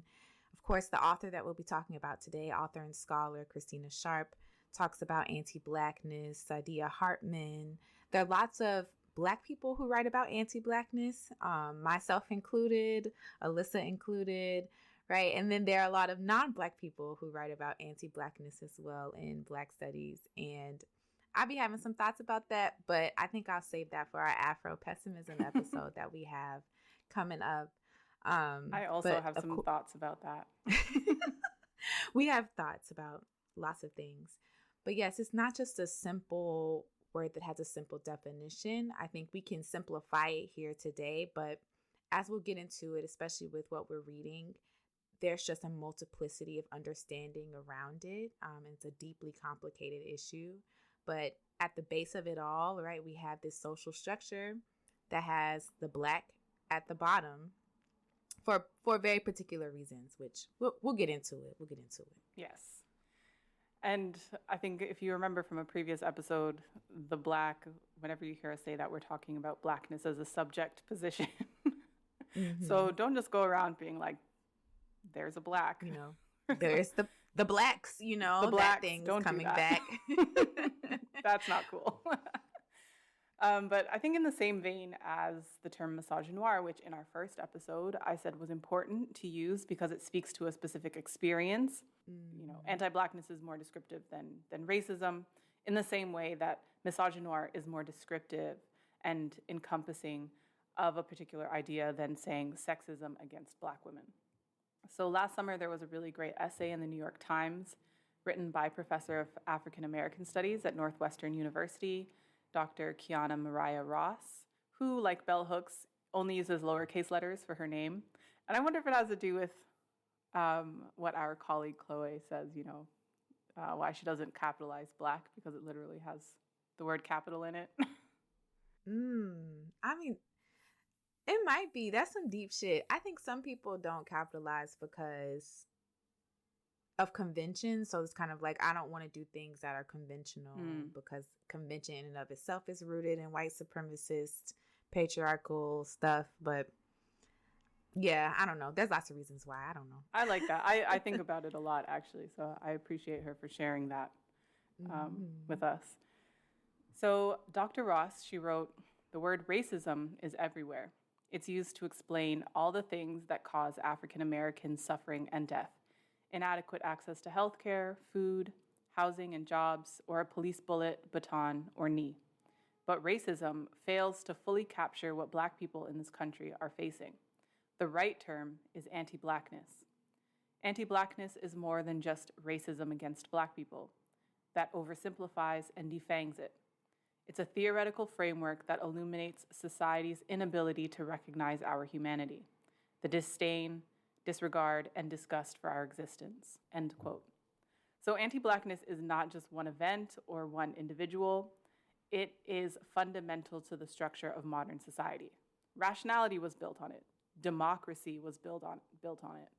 Of course, the author that we'll be talking about today, author and scholar Christina Sharp, talks about anti-Blackness, Saidiya Hartman. There are lots of Black people who write about anti-Blackness, myself included, Alyssa included. Right. And then there are a lot of non-Black people who write about anti-Blackness as well in Black studies. And I'll be having some thoughts about that, but I think I'll save that for our Afro-pessimism episode that we have coming up. I also have some thoughts about that. We have thoughts about lots of things. But yes, it's not just a simple word that has a simple definition. I think we can simplify it here today, but as we'll get into it, especially with what we're reading, there's just a multiplicity of understanding around it. It's a deeply complicated issue. But at the base of it all, right, we have this social structure that has the Black at the bottom for very particular reasons, which we'll get into it. Yes. And I think if you remember from a previous episode, the Black, whenever you hear us say that, we're talking about Blackness as a subject position. So don't just go around being like, there's a Black. There's the Blacks, the Blacks, that thing's don't coming do that. back. That's not cool. But I think in the same vein as the term misogynoir, which in our first episode I said was important to use because it speaks to a specific experience. Anti-Blackness is more descriptive than racism, in the same way that misogynoir is more descriptive and encompassing of a particular idea than saying sexism against Black women. So last summer, there was a really great essay in the New York Times written by Professor of African American Studies at Northwestern University, Dr. Kiana Mariah Ross, who, like bell hooks, only uses lowercase letters for her name. And I wonder if it has to do with what our colleague Chloe says, why she doesn't capitalize Black, because it literally has the word capital in it. I mean, it might be. That's some deep shit. I think some people don't capitalize because of convention. So it's kind of like, I don't want to do things that are conventional because convention in and of itself is rooted in white supremacist, patriarchal stuff. But Yeah, I don't know. There's lots of reasons why. I don't know. I like that. I think about it a lot, actually. So I appreciate her for sharing that with us. So Dr. Ross, she wrote, "The word racism is everywhere. It's used to explain all the things that cause African Americans suffering and death. Inadequate access to healthcare, food, housing and jobs, or a police bullet, baton, or knee. But racism fails to fully capture what Black people in this country are facing. The right term is anti-Blackness. Anti-Blackness is more than just racism against Black people. That oversimplifies and defangs it. It's a theoretical framework that illuminates society's inability to recognize our humanity, the disdain, disregard, and disgust for our existence." End quote. So anti-Blackness is not just one event or one individual. It is fundamental to the structure of modern society. Rationality was built on it. Democracy was built on it.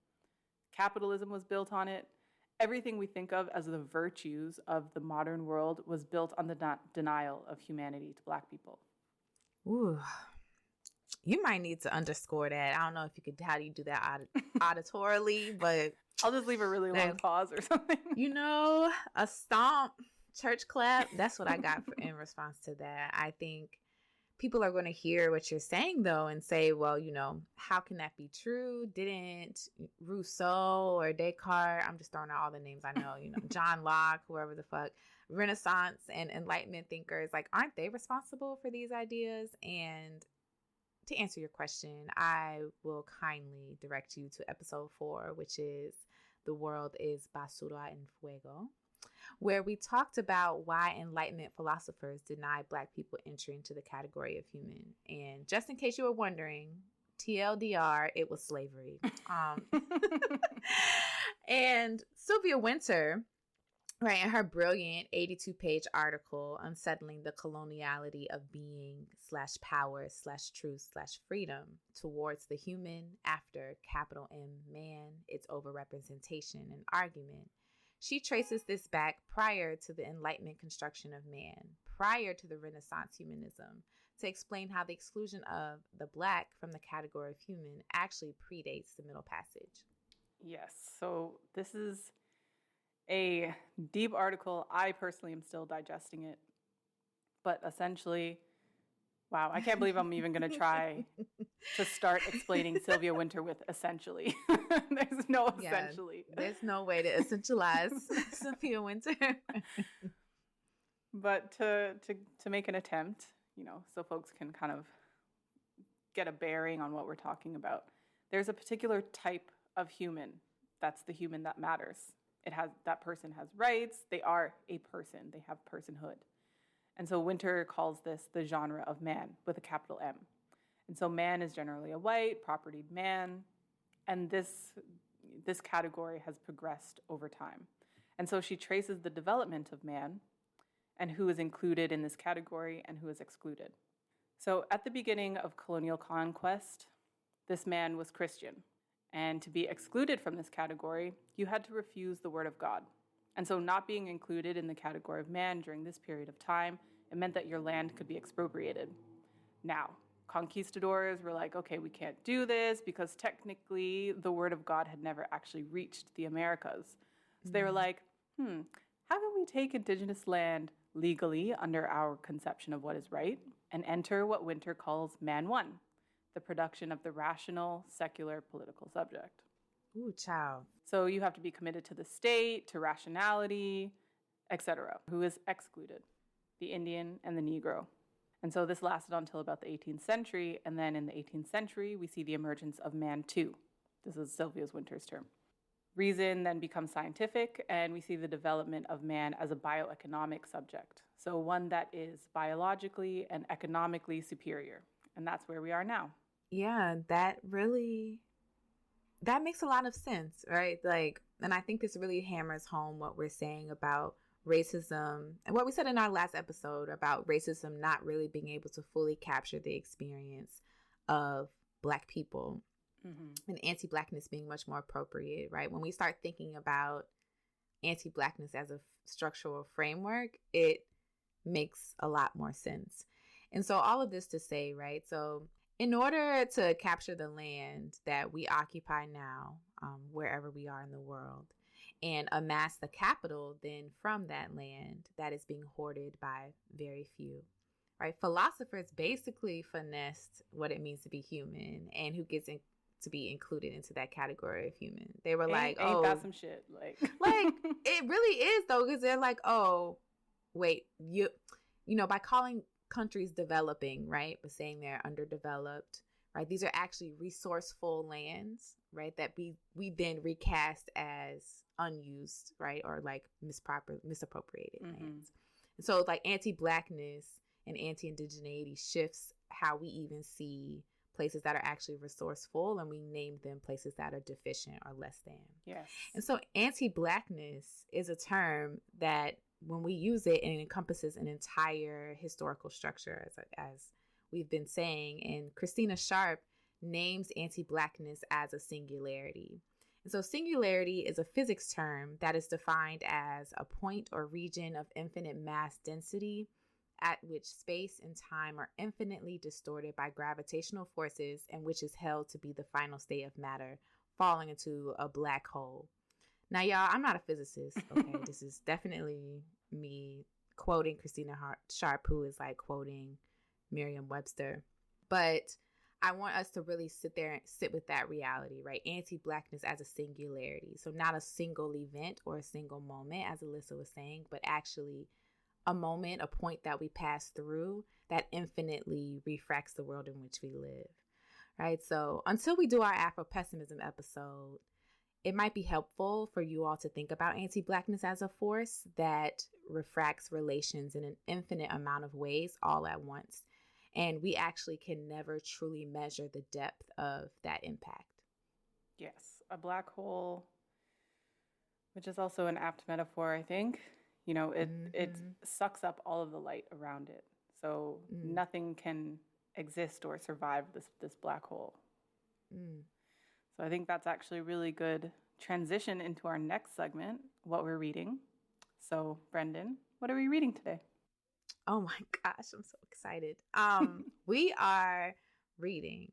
Capitalism was built on it. Everything we think of as the virtues of the modern world was built on the denial of humanity to Black people. Ooh, you might need to underscore that. I don't know if you could, how do you do that auditorily, but I'll just leave a really long pause or something. You know, a stomp, church clap. That's what I got in response to that. I think people are going to hear what you're saying, though, and say, well, you know, how can that be true? Didn't Rousseau or Descartes, I'm just throwing out all the names I know, you know, John Locke, whoever the fuck, Renaissance and Enlightenment thinkers, like, aren't they responsible for these ideas? And to answer your question, I will kindly direct you to episode 4, which is "The World is Basura en Fuego," where we talked about why Enlightenment philosophers denied Black people entry into the category of human. And just in case you were wondering, TLDR, it was slavery. And Sylvia Wynter, right, in her brilliant 82-page article, Unsettling the Coloniality of Being /Power/Truth/Freedom Towards the Human After capital M Man, Its Overrepresentation and Argument, she traces this back prior to the Enlightenment construction of man, prior to the Renaissance humanism, to explain how the exclusion of the Black from the category of human actually predates the Middle Passage. Yes, so this is a deep article. I personally am still digesting it. But essentially, wow, I can't believe I'm even going to try to start explaining Sylvia Wynter with essentially. There's no essentially. There's no way to essentialize Sylvia Wynter. But to make an attempt, you know, so folks can kind of get a bearing on what we're talking about. There's a particular type of human. That's the human that matters. That person has rights. They are a person. They have personhood. And so Wynter calls this the genre of man with a capital M. And so man is generally a white, propertied man. And this category has progressed over time. And so she traces the development of man and who is included in this category and who is excluded. So at the beginning of colonial conquest, this man was Christian. And to be excluded from this category, you had to refuse the word of God. And so not being included in the category of man during this period of time, it meant that your land could be expropriated. Now, conquistadors were like, okay, we can't do this because technically the word of God had never actually reached the Americas. So they were like, how can we take indigenous land legally under our conception of what is right and enter what Wynter calls Man One, the production of the rational, secular, political subject. Ooh, child. So you have to be committed to the state, to rationality, etc. Who is excluded? The Indian and the Negro. And so this lasted until about the 18th century. And then in the 18th century, we see the emergence of Man Two. This is Sylvia Wynter's term. Reason then becomes scientific, and we see the development of man as a bioeconomic subject. So one that is biologically and economically superior. And that's where we are now. Yeah, that makes a lot of sense, right? Like, and I think this really hammers home what we're saying about racism and what we said in our last episode about racism not really being able to fully capture the experience of Black people. And anti-Blackness being much more appropriate, right? When we start thinking about anti-Blackness as a structural framework, it makes a lot more sense. And so all of this to say, right? So in order to capture the land that we occupy now, wherever we are in the world, and amass the capital then from that land that is being hoarded by very few, right? Philosophers basically finessed what it means to be human and who gets to be included into that category of human. They were like, ain't that some shit? Like it really is though, because they're like, oh, wait, you know, by calling countries developing, right, but saying they're underdeveloped, right? These are actually resourceful lands, right, that we then recast as unused, right, or like misappropriated lands. And so like anti-Blackness and anti-indigeneity shifts how we even see places that are actually resourceful, and we name them places that are deficient or less than. Yes. And so anti-Blackness is a term that when we use it, it encompasses an entire historical structure, as we've been saying. And Christina Sharp names anti-Blackness as a singularity. And so singularity is a physics term that is defined as a point or region of infinite mass density at which space and time are infinitely distorted by gravitational forces, and which is held to be the final state of matter falling into a black hole. Now, y'all, I'm not a physicist, okay? This is definitely me quoting Christina Sharp, who is like quoting Merriam-Webster. But I want us to really sit there and sit with that reality, right? Anti-Blackness as a singularity. So not a single event or a single moment, as Alyssa was saying, but actually a moment, a point that we pass through that infinitely refracts the world in which we live, right? So until we do our Afro-pessimism episode, it might be helpful for you all to think about anti-Blackness as a force that refracts relations in an infinite amount of ways all at once. And we actually can never truly measure the depth of that impact. Yes, a black hole, which is also an apt metaphor, I think. You know, it sucks up all of the light around it. So nothing can exist or survive this black hole. So I think that's actually a really good transition into our next segment, what we're reading. So, Brendane, what are we reading today? Oh my gosh, I'm so excited. We are reading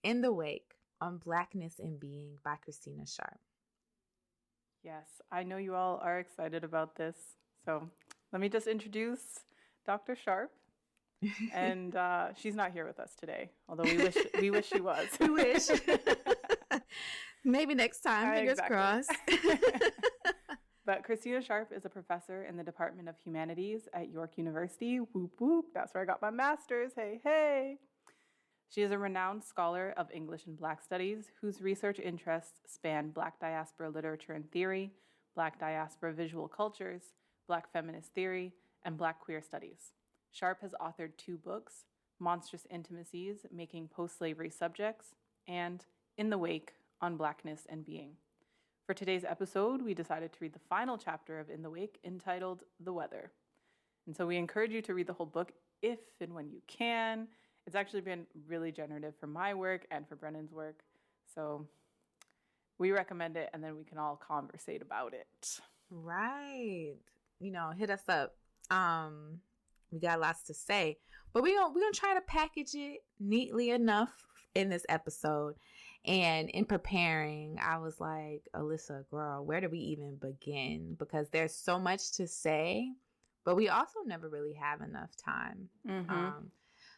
In the Wake on Blackness and Being by Christina Sharp. Yes, I know you all are excited about this. So let me just introduce Dr. Sharp. And she's not here with us today, although we wish she was. We wish. Maybe next time, fingers crossed. But Christina Sharp is a professor in the Department of Humanities at York University. Whoop, whoop. That's where I got my master's. Hey, hey. She is a renowned scholar of English and Black studies whose research interests span Black diaspora literature and theory, Black diaspora visual cultures, Black feminist theory, and Black queer studies. Sharp has authored 2 books, Monstrous Intimacies, Making Post-Slavery Subjects, and In the Wake, on Blackness and Being. For today's episode, we decided to read the final chapter of In the Wake, entitled The Weather. And so we encourage you to read the whole book if and when you can. It's actually been really generative for my work and for Brendan's work. So we recommend it, and then we can all conversate about it. Right. You know, hit us up. We got lots to say, but we're gonna try to package it neatly enough in this episode. And in preparing, I was like, Alyssa, girl, where do we even begin? Because there's so much to say, but we also never really have enough time.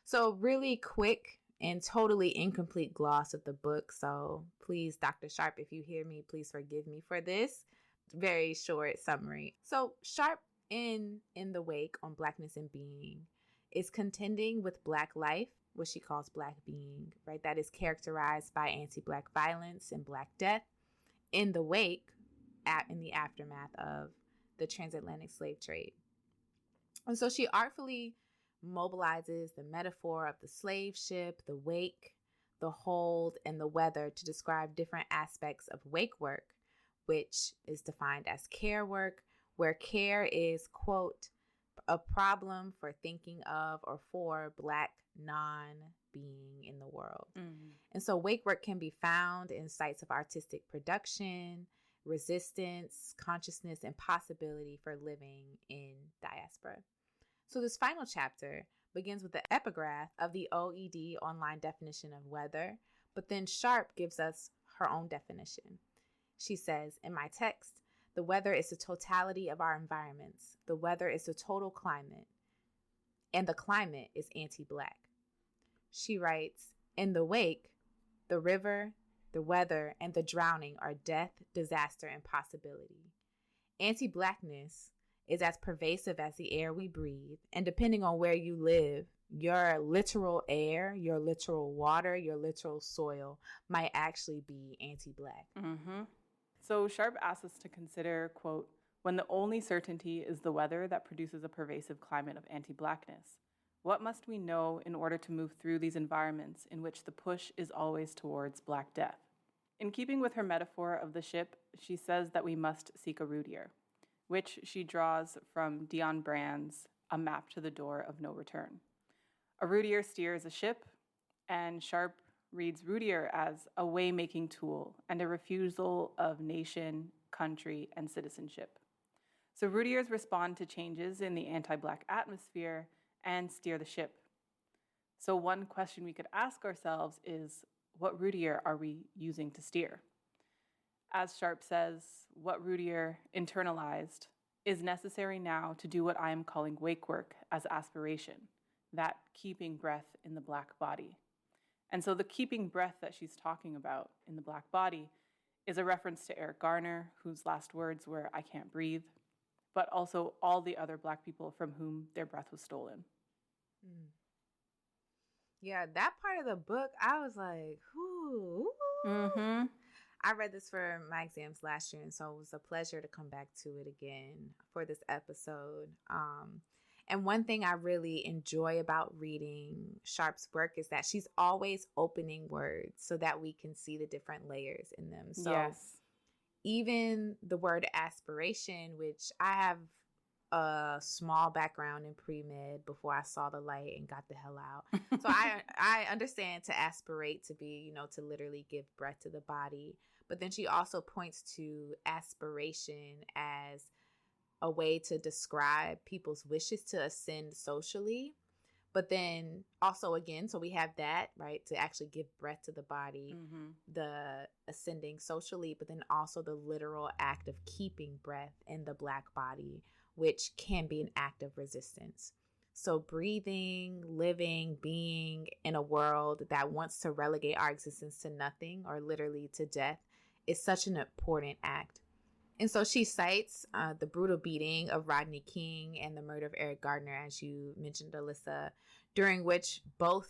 So really quick and totally incomplete gloss of the book. So please, Dr. Sharp, if you hear me, please forgive me for this very short summary. So Sharp in the Wake on Blackness and Being is contending with Black life, what she calls Black being, right? That is characterized by anti-Black violence and Black death in the wake, in the aftermath of the transatlantic slave trade. And so she artfully mobilizes the metaphor of the slave ship, the wake, the hold, and the weather to describe different aspects of wake work, which is defined as care work, where care is, quote, a problem for thinking of or for Black non-being in the world. And so wake work can be found in sites of artistic production, resistance, consciousness, and possibility for living in diaspora. So this final chapter begins with the epigraph of the OED online definition of weather, but then Sharp gives us her own definition. She says, in my text, the weather is the totality of our environments. The weather is the total climate, and the climate is anti-Black. She writes, in the wake, the river, the weather, and the drowning are death, disaster, and possibility. Anti-Blackness is as pervasive as the air we breathe, and depending on where you live, your literal air, your literal water, your literal soil might actually be anti-Black. Mm-hmm. So Sharp asks us to consider, quote, when the only certainty is the weather that produces a pervasive climate of anti-Blackness, what must we know in order to move through these environments in which the push is always towards Black death? In keeping with her metaphor of the ship, she says that we must seek a routier, which she draws from Dion Brand's A Map to the Door of No Return. A routier steers a ship, and Sharp reads routier as a way-making tool and a refusal of nation, country, and citizenship. So routiers respond to changes in the anti-Black atmosphere and steer the ship. So one question we could ask ourselves is, what routier are we using to steer? As Sharp says, what routier, internalized, is necessary now to do what I am calling wake work as aspiration, that keeping breath in the Black body. And so the keeping breath that she's talking about in the Black body is a reference to Eric Garner, whose last words were, I can't breathe, but also all the other Black people from whom their breath was stolen. Mm. Yeah, that part of the book, I was like, whoo. Mm-hmm. I read this for my exams last year, and so it was a pleasure to come back to it again for this episode. And one thing I really enjoy about reading Sharp's work is that she's always opening words so that we can see the different layers in them. So yes. Even the word aspiration, which I have a small background in pre-med before I saw the light and got the hell out. So I understand to aspirate to be, to literally give breath to the body. But then she also points to aspiration as a way to describe people's wishes to ascend socially. But then also, again, so we have that, right, to actually give breath to the body, the ascending socially, but then also the literal act of keeping breath in the Black body, which can be an act of resistance. So breathing, living, being in a world that wants to relegate our existence to nothing or literally to death is such an important act. And so she cites the brutal beating of Rodney King and the murder of Eric Garner, as you mentioned, Alyssa, during which both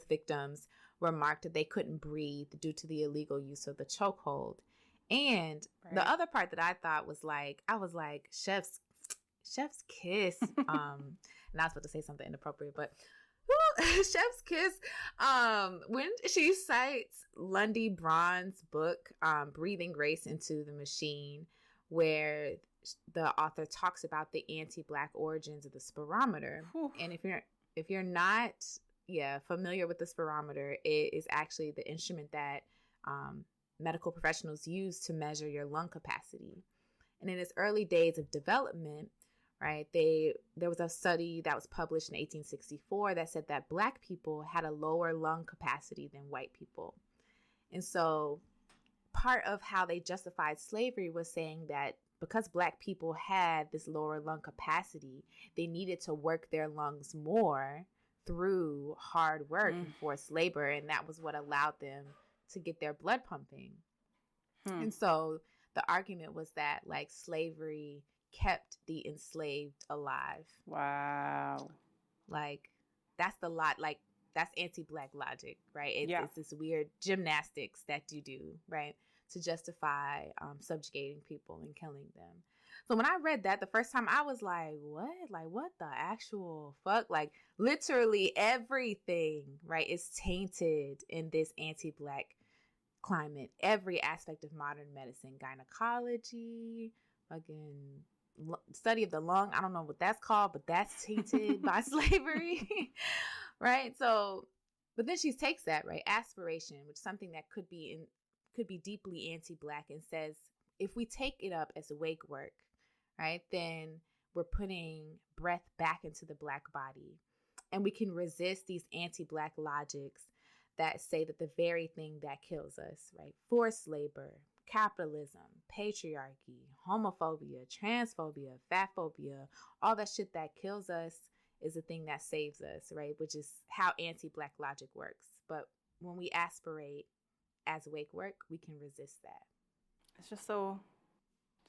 victims remarked that they couldn't breathe due to the illegal use of the chokehold. And the other part that I thought was I was like, chef's kiss. And I was about to say something inappropriate, but chef's kiss. When she cites Lundy Braun's book, Breathing Grace into the Machine, where the author talks about the anti-Black origins of the spirometer. And if you're not familiar with the spirometer, it is actually the instrument that medical professionals use to measure your lung capacity. And in its early days of development, right, there was a study that was published in 1864 that said that Black people had a lower lung capacity than white people. And so part of how they justified slavery was saying that because Black people had this lower lung capacity, they needed to work their lungs more through hard work and forced labor, and that was what allowed them to get their blood pumping. And so the argument was that slavery kept the enslaved alive. Wow. That's that's anti-Black logic, right? It's this weird gymnastics that you do, right, to justify subjugating people and killing them. So when I read that the first time, I was like, what? What the actual fuck? Literally everything, right, is tainted in this anti-Black climate. Every aspect of modern medicine, gynecology, fucking study of the lung. I don't know what that's called, but that's tainted by slavery, right? So, but then she takes that, right, aspiration, which is something that could be deeply anti-Black, and says, if we take it up as wake work, right, then we're putting breath back into the Black body. And we can resist these anti-Black logics that say that the very thing that kills us, right? Forced labor, capitalism, patriarchy, homophobia, transphobia, fatphobia, all that shit that kills us is the thing that saves us, right? Which is how anti-Black logic works. But when we aspirate as wake work, we can resist that. It's just so,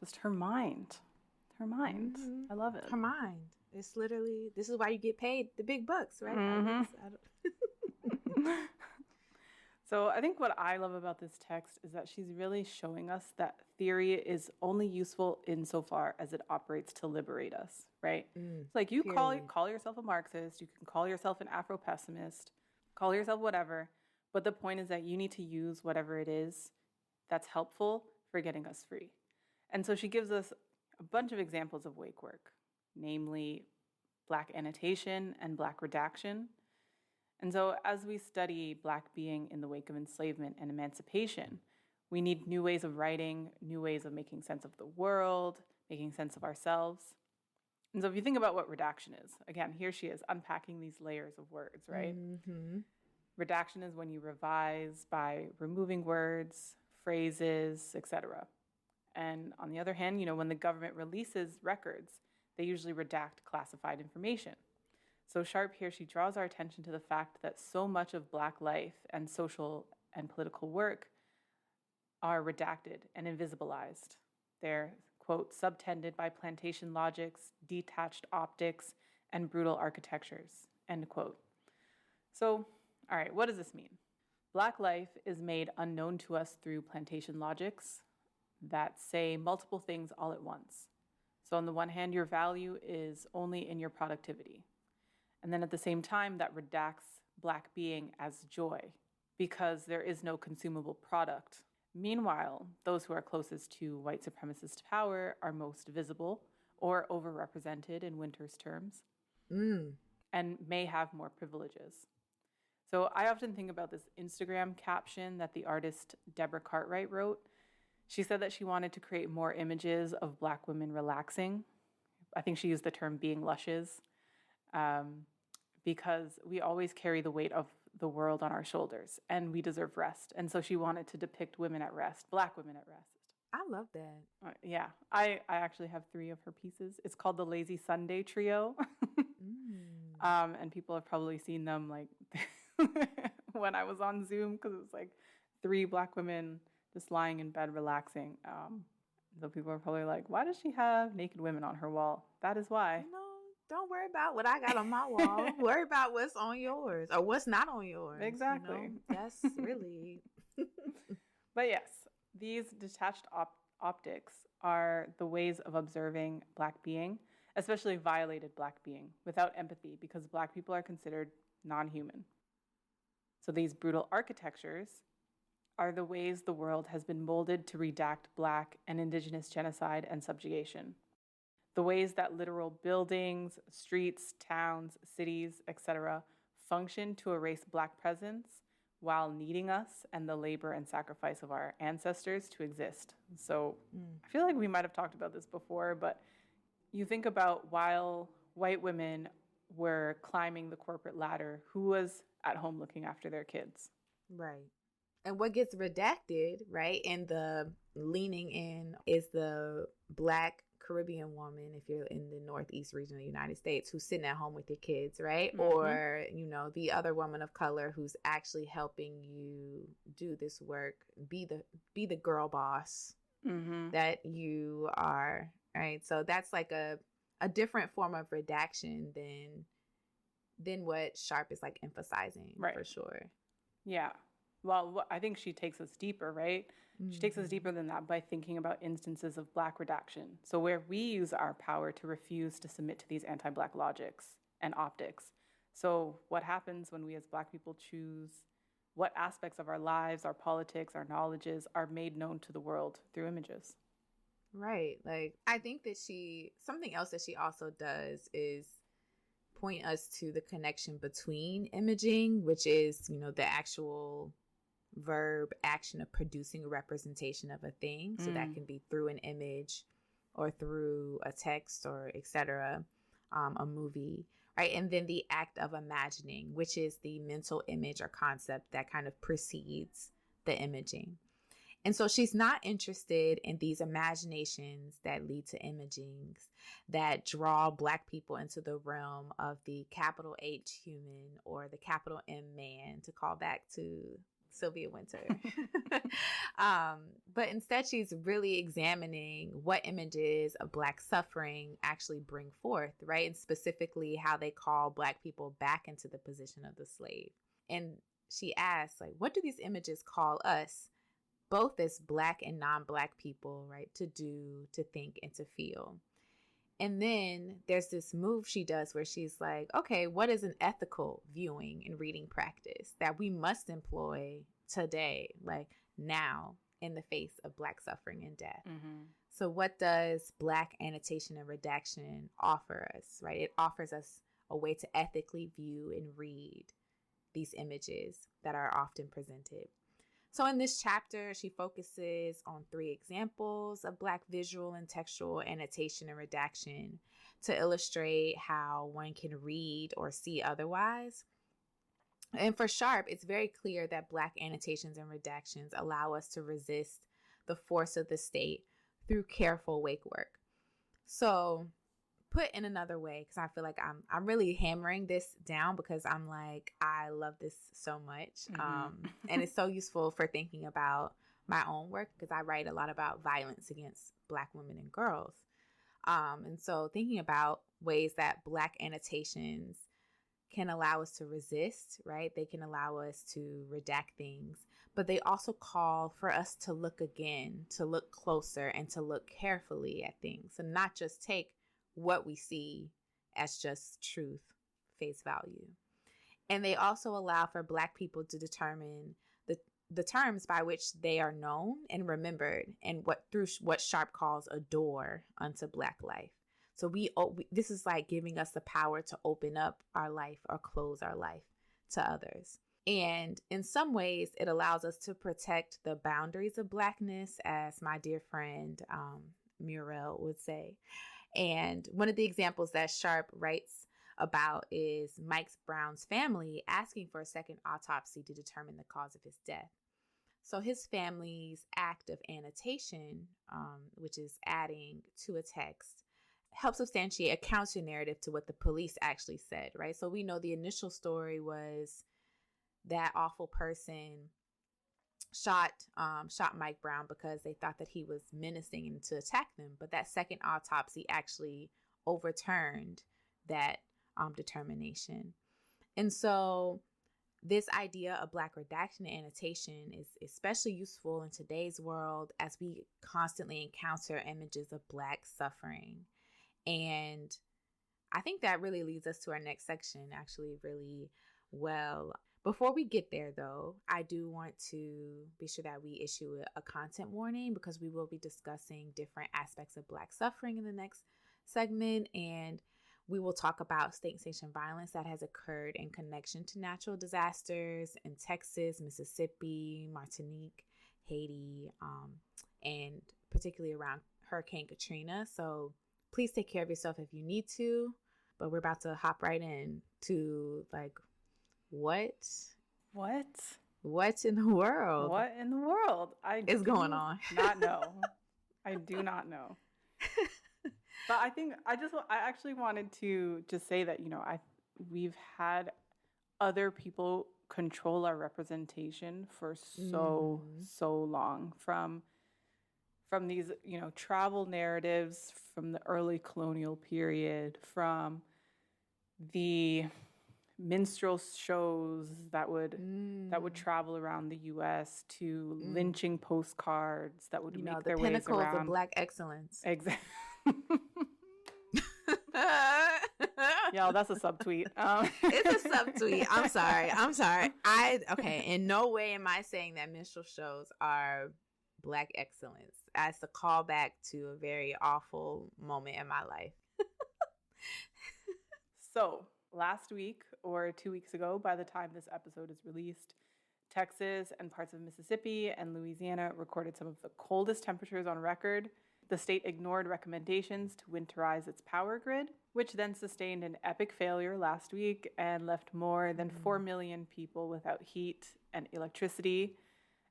just her mind. Her mind. Mm-hmm. I love it. Her mind. It's literally, this is why you get paid the big bucks, right? Mm-hmm. So I think what I love about this text is that she's really showing us that theory is only useful insofar as it operates to liberate us, right? It's like you call yourself a Marxist, you can call yourself an Afro-pessimist, call yourself whatever, but the point is that you need to use whatever it is that's helpful for getting us free. And so she gives us a bunch of examples of wake work, namely Black annotation and Black redaction. And so as we study Black being in the wake of enslavement and emancipation, we need new ways of writing, new ways of making sense of the world, making sense of ourselves. And so if you think about what redaction is, again, here she is unpacking these layers of words, right? Mm-hmm. Redaction is when you revise by removing words, phrases, etc. And on the other hand, when the government releases records, they usually redact classified information. So Sharp here, she draws our attention to the fact that so much of Black life and social and political work are redacted and invisibilized. They're, quote, subtended by plantation logics, detached optics, and brutal architectures, end quote. So, all right, what does this mean? Black life is made unknown to us through plantation logics that say multiple things all at once. So on the one hand, your value is only in your productivity. And then at the same time, that redacts Black being as joy because there is no consumable product. Meanwhile, those who are closest to white supremacist power are most visible or overrepresented in Winter's terms and may have more privileges. So I often think about this Instagram caption that the artist Deborah Cartwright wrote. She said that she wanted to create more images of Black women relaxing. I think she used the term being lushes. Because we always carry the weight of the world on our shoulders and we deserve rest. And so she wanted to depict women at rest, Black women at rest. I love that. Yeah, I actually have 3 of her pieces. It's called the Lazy Sunday Trio. And people have probably seen them like when I was on Zoom because it was like 3 Black women just lying in bed relaxing. So people are probably like, why does she have naked women on her wall? That is why. Don't worry about what I got on my wall. Worry about what's on yours or what's not on yours. Exactly. That's really. But yes, these detached optics are the ways of observing Black being, especially violated Black being, without empathy because Black people are considered non-human. So these brutal architectures are the ways the world has been molded to redact Black and Indigenous genocide and subjugation. The ways that literal buildings, streets, towns, cities, etc. function to erase Black presence while needing us and the labor and sacrifice of our ancestors to exist. So I feel like we might have talked about this before, but you think about while white women were climbing the corporate ladder, who was at home looking after their kids? Right. And what gets redacted, right, and the leaning in is the Black Caribbean woman, if you're in the Northeast region of the United States, who's sitting at home with your kids, right? Mm-hmm. Or, the other woman of color who's actually helping you do this work, be the girl boss that you are, right? So that's like a different form of redaction than what Sharp is like emphasizing, right, for sure. Yeah. Well, I think she takes us deeper, right? She takes us deeper than that by thinking about instances of Black redaction. So where we use our power to refuse to submit to these anti-Black logics and optics. So what happens when we as Black people choose what aspects of our lives, our politics, our knowledges are made known to the world through images? Right. Like, I think that something else that she also does is point us to the connection between imaging, which is, the actual verb action of producing a representation of a thing. So that can be through an image or through a text or etc., a movie, right? And then the act of imagining, which is the mental image or concept that kind of precedes the imaging. And so she's not interested in these imaginations that lead to imagings that draw Black people into the realm of the capital H human or the capital M man, to call back to Sylvia Winter. But instead, she's really examining what images of Black suffering actually bring forth, right? And specifically how they call Black people back into the position of the slave. And she asks, like, what do these images call us, both as Black and non-Black people, right, to do, to think, and to feel? And then there's this move she does where she's like, okay, what is an ethical viewing and reading practice that we must employ today, like now, in the face of Black suffering and death? Mm-hmm. So what does Black annotation and redaction offer us, right? It offers us a way to ethically view and read these images that are often presented. So in this chapter, she focuses on 3 examples of Black visual and textual annotation and redaction to illustrate how one can read or see otherwise. And for Sharp, it's very clear that Black annotations and redactions allow us to resist the force of the state through careful wake work. So put in another way, because I feel like I'm really hammering this down because I'm like, I love this so much. Mm-hmm. And it's so useful for thinking about my own work because I write a lot about violence against Black women and girls. And so thinking about ways that Black annotations can allow us to resist, right? They can allow us to redact things, but they also call for us to look again, to look closer, and to look carefully at things, and not just take what we see as just truth, face value. And they also allow for Black people to determine the terms by which they are known and remembered, and through what Sharp calls a door unto Black life. So this is like giving us the power to open up our life or close our life to others. And in some ways, it allows us to protect the boundaries of Blackness, as my dear friend Muriel would say. And one of the examples that Sharp writes about is Mike Brown's family asking for a second autopsy to determine the cause of his death. So his family's act of annotation, which is adding to a text, helps substantiate a counter narrative to what the police actually said, right? So we know the initial story was that awful person shot Mike Brown because they thought that he was menacing and to attack them. But that second autopsy actually overturned that determination. And so this idea of Black redaction and annotation is especially useful in today's world as we constantly encounter images of Black suffering. And I think that really leads us to our next section actually really well. Before we get there, though, I do want to be sure that we issue a content warning because we will be discussing different aspects of Black suffering in the next segment. And we will talk about state-sanctioned violence that has occurred in connection to natural disasters in Texas, Mississippi, Martinique, Haiti, and particularly around Hurricane Katrina. So please take care of yourself if you need to. But we're about to hop right in to like, What in the world? What in the world? Is going on? Not know. I do not know. But I think I actually wanted to just say that, we've had other people control our representation for so long, from these, travel narratives from the early colonial period, from the minstrel shows that would travel around the U.S. to lynching postcards that would make their ways around. The pinnacle of Black excellence. Exactly. Yeah, that's a subtweet. It's a subtweet. I'm sorry. In no way am I saying that minstrel shows are Black excellence. As a callback to a very awful moment in my life. So last week or 2 weeks ago, by the time this episode is released, Texas and parts of Mississippi and Louisiana recorded some of the coldest temperatures on record. The state ignored recommendations to winterize its power grid, which then sustained an epic failure last week and left more than 4 million people without heat and electricity,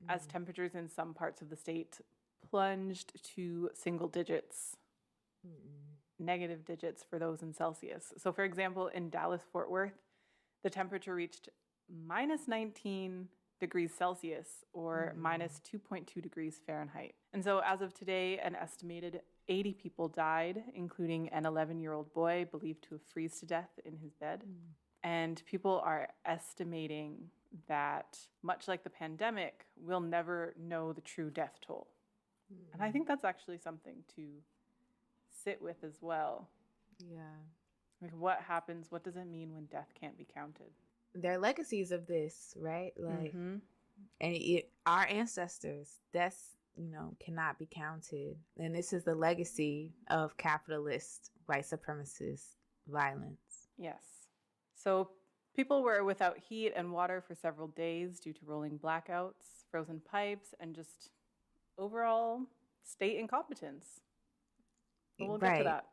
as temperatures in some parts of the state plunged to single digits, negative digits for those in Celsius. So, for example, in Dallas-Fort Worth, the temperature reached minus 19 degrees Celsius or minus 2.2 degrees Fahrenheit. And so as of today, an estimated 80 people died, including an 11-year-old boy believed to have frozen to death in his bed. And people are estimating that, much like the pandemic, we'll never know the true death toll. And I think that's actually something to sit with as well. Yeah. Like, what happens? What does it mean when death can't be counted? There are legacies of this, right? Like, and our ancestors, that's, cannot be counted. And this is the legacy of capitalist, white supremacist violence. Yes. So people were without heat and water for several days due to rolling blackouts, frozen pipes, and just overall state incompetence. But we'll get to that.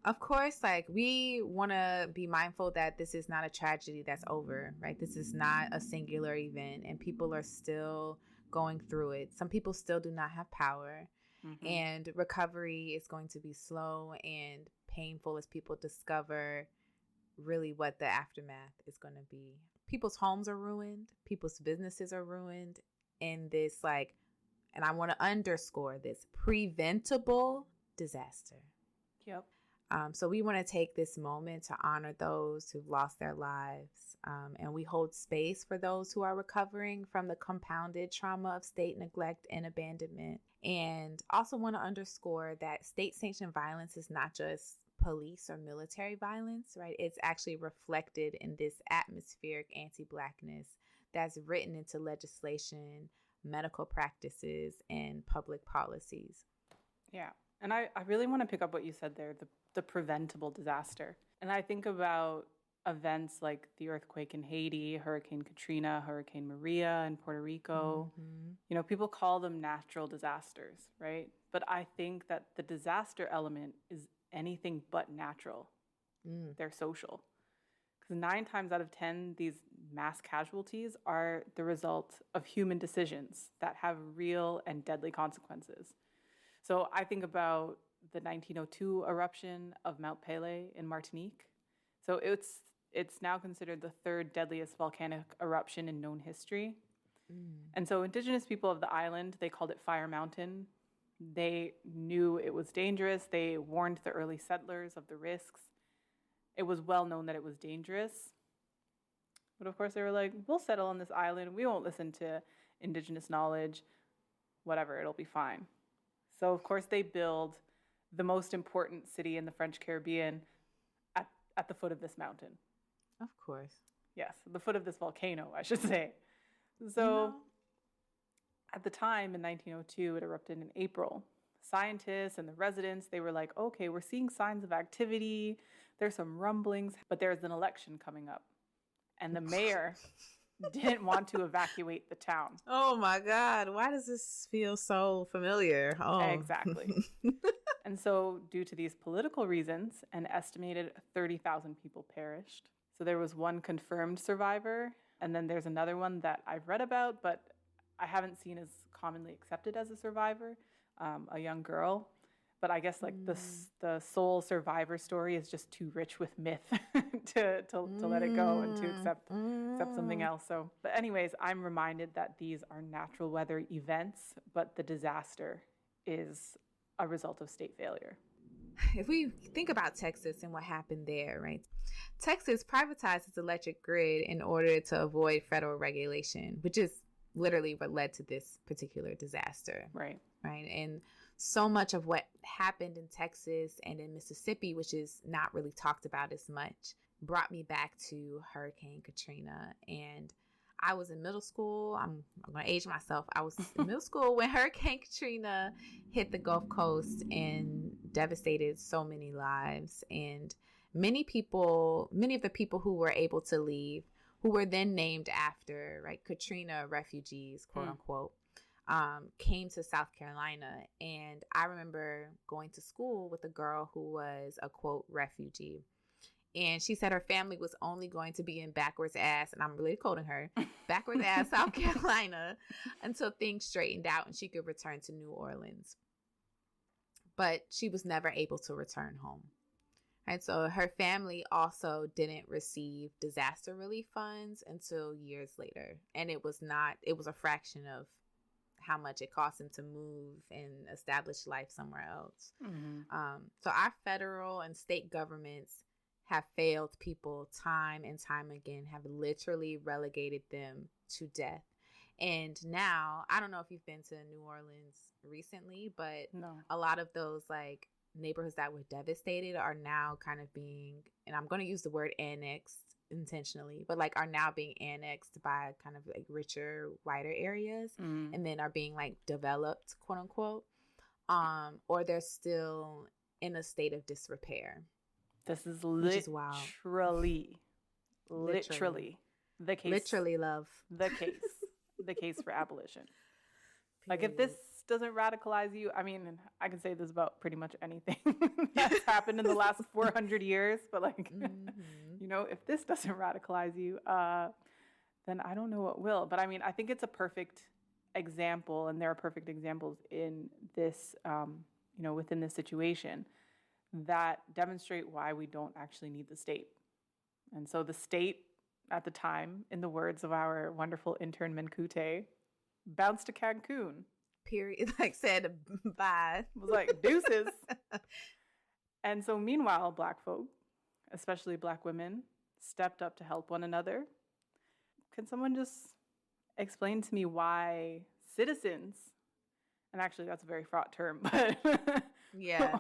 Of course, like, we want to be mindful that this is not a tragedy that's over, right? This is not a singular event, and people are still going through it. Some people still do not have power, and recovery is going to be slow and painful as people discover really what the aftermath is going to be. People's homes are ruined. People's businesses are ruined in this, like, and I want to underscore this, preventable disaster. Yep. So we want to take this moment to honor those who've lost their lives. And we hold space for those who are recovering from the compounded trauma of state neglect and abandonment. And also want to underscore that state-sanctioned violence is not just police or military violence, right? It's actually reflected in this atmospheric anti-Blackness that's written into legislation, medical practices, and public policies. Yeah. And I really want to pick up what you said there, the preventable disaster. And I think about events like the earthquake in Haiti, Hurricane Katrina, Hurricane Maria in Puerto Rico. People call them natural disasters, right? But I think that the disaster element is anything but natural. They're social. Because 9 times out of 10, these mass casualties are the result of human decisions that have real and deadly consequences. So I think about the 1902 eruption of Mount Pelée in Martinique. So it's now considered the 3rd deadliest volcanic eruption in known history. And so indigenous people of the island, they called it Fire Mountain. They knew it was dangerous. They warned the early settlers of the risks. It was well known that it was dangerous. But of course they were like, we'll settle on this island. We won't listen to indigenous knowledge. Whatever, it'll be fine. So, of course, they build the most important city in the French Caribbean at the foot of this mountain. Of course. Yes, the foot of this volcano, I should say. So, at the time, in 1902, it erupted in April. Scientists and the residents, they were like, okay, we're seeing signs of activity. There's some rumblings, but there's an election coming up. And the mayor didn't want to evacuate the town. Oh my God. Why does this feel so familiar? Oh. Exactly. And so due to these political reasons, an estimated 30,000 people perished. So there was one confirmed survivor, and then there's another one that I've read about, but I haven't seen as commonly accepted as a survivor, a young girl. But I guess like the sole survivor story is just too rich with myth to let it go and to accept something else. So, but anyways, I'm reminded that these are natural weather events, but the disaster is a result of state failure. If we think about Texas and what happened there, right? Texas privatized its electric grid in order to avoid federal regulation, which is literally what led to this particular disaster. Right. And so much of what happened in Texas and in Mississippi, which is not really talked about as much, brought me back to Hurricane Katrina. And I was in middle school. I'm going to age myself. I was in middle school when Hurricane Katrina hit the Gulf Coast and devastated so many lives. And many of the people who were able to leave, who were then named after, right, Katrina refugees, quote unquote, came to South Carolina. And I remember going to school with a girl who was a, quote, refugee. And she said her family was only going to be in backwards ass, and I'm really quoting her, backwards ass South Carolina until things straightened out and she could return to New Orleans. But she was never able to return home. And so her family also didn't receive disaster relief funds until years later. And it was a fraction of how much it cost them to move and establish life somewhere else. So our federal and state governments have failed people time and time again, have literally relegated them to death. And now, I don't know if you've been to New Orleans recently, but No. a lot of those like neighborhoods that were devastated are now kind of being, and I'm going to use the word annexed intentionally, but like are now being annexed by kind of like richer, whiter areas, and then are being like developed, quote unquote, or they're still in a state of disrepair. This is literally the case. Literally, love. The case for abolition. Like, if this doesn't radicalize you, I mean, I can say this about pretty much anything that's happened in the last 400 years, but like, you know, if this doesn't radicalize you, then I don't know what will. But I mean, I think it's a perfect example, and there are perfect examples in this, you know, within this situation that demonstrate why we don't actually need the state. And so the state at the time, in the words of our wonderful intern Menkute, bounced to Cancun. Period. Like said bye. Was like deuces. And so meanwhile, Black folk, especially Black women, stepped up to help one another. Can someone just explain to me why citizens, and actually that's a very fraught term, but yeah,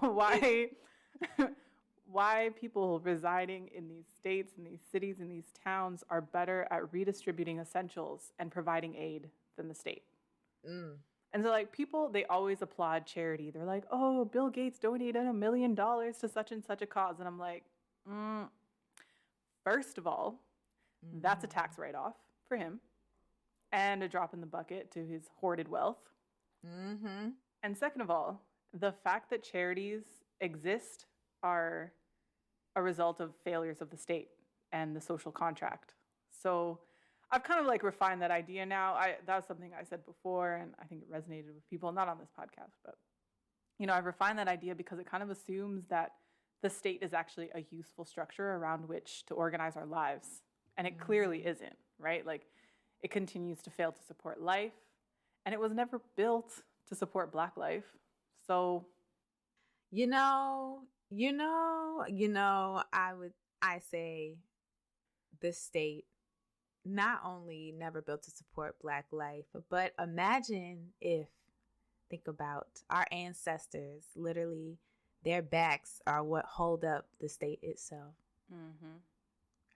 why people residing in these states, in these cities, in these towns are better at redistributing essentials and providing aid than the state. And so like people, they always applaud charity. They're like, oh, Bill Gates donated $1 million to such and such a cause. And I'm like, first of all, that's a tax write-off for him and a drop in the bucket to his hoarded wealth. And second of all, the fact that charities exist are a result of failures of the state and the social contract. So I've kind of like refined that idea now. That was something I said before, and I think it resonated with people, not on this podcast, but, you know, I've refined that idea because it kind of assumes that the state is actually a useful structure around which to organize our lives. And it clearly isn't, right? Like, it continues to fail to support life, and it was never built to support Black life. So, I say the state not only never built to support Black life, but imagine if, think about our ancestors, literally their backs are what hold up the state itself.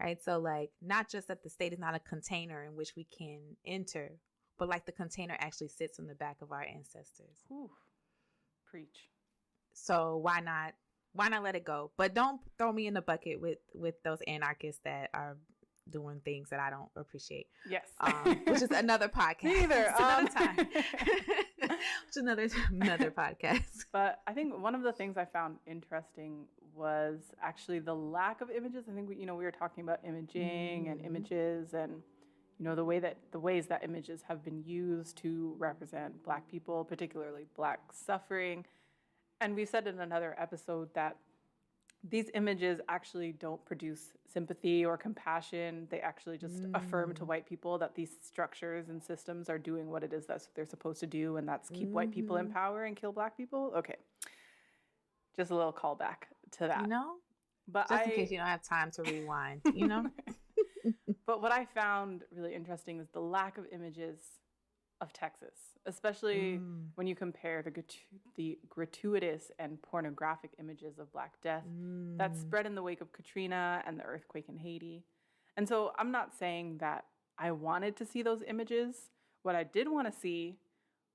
Right? So like, not just that the state is not a container in which we can enter, but like the container actually sits on the back of our ancestors. Whew. Preach. So why not let it go? But don't throw me in the bucket with those anarchists that are doing things that I don't appreciate. Yes. Which is another podcast. Neither. Another time. Which is another podcast. But I think one of the things I found interesting was actually the lack of images. I think we were talking about imaging and images, and the ways that images have been used to represent Black people, particularly Black suffering. And we said in another episode that these images actually don't produce sympathy or compassion. They actually just affirm to white people that these structures and systems are doing what it is that they're supposed to do, and that's keep white people in power and kill Black people. Okay. Just a little callback to that. But just in case you don't have time to rewind, But what I found really interesting is the lack of images of Texas, especially when you compare the gratuitous and pornographic images of Black death that spread in the wake of Katrina and the earthquake in Haiti. And so I'm not saying that I wanted to see those images. What I did want to see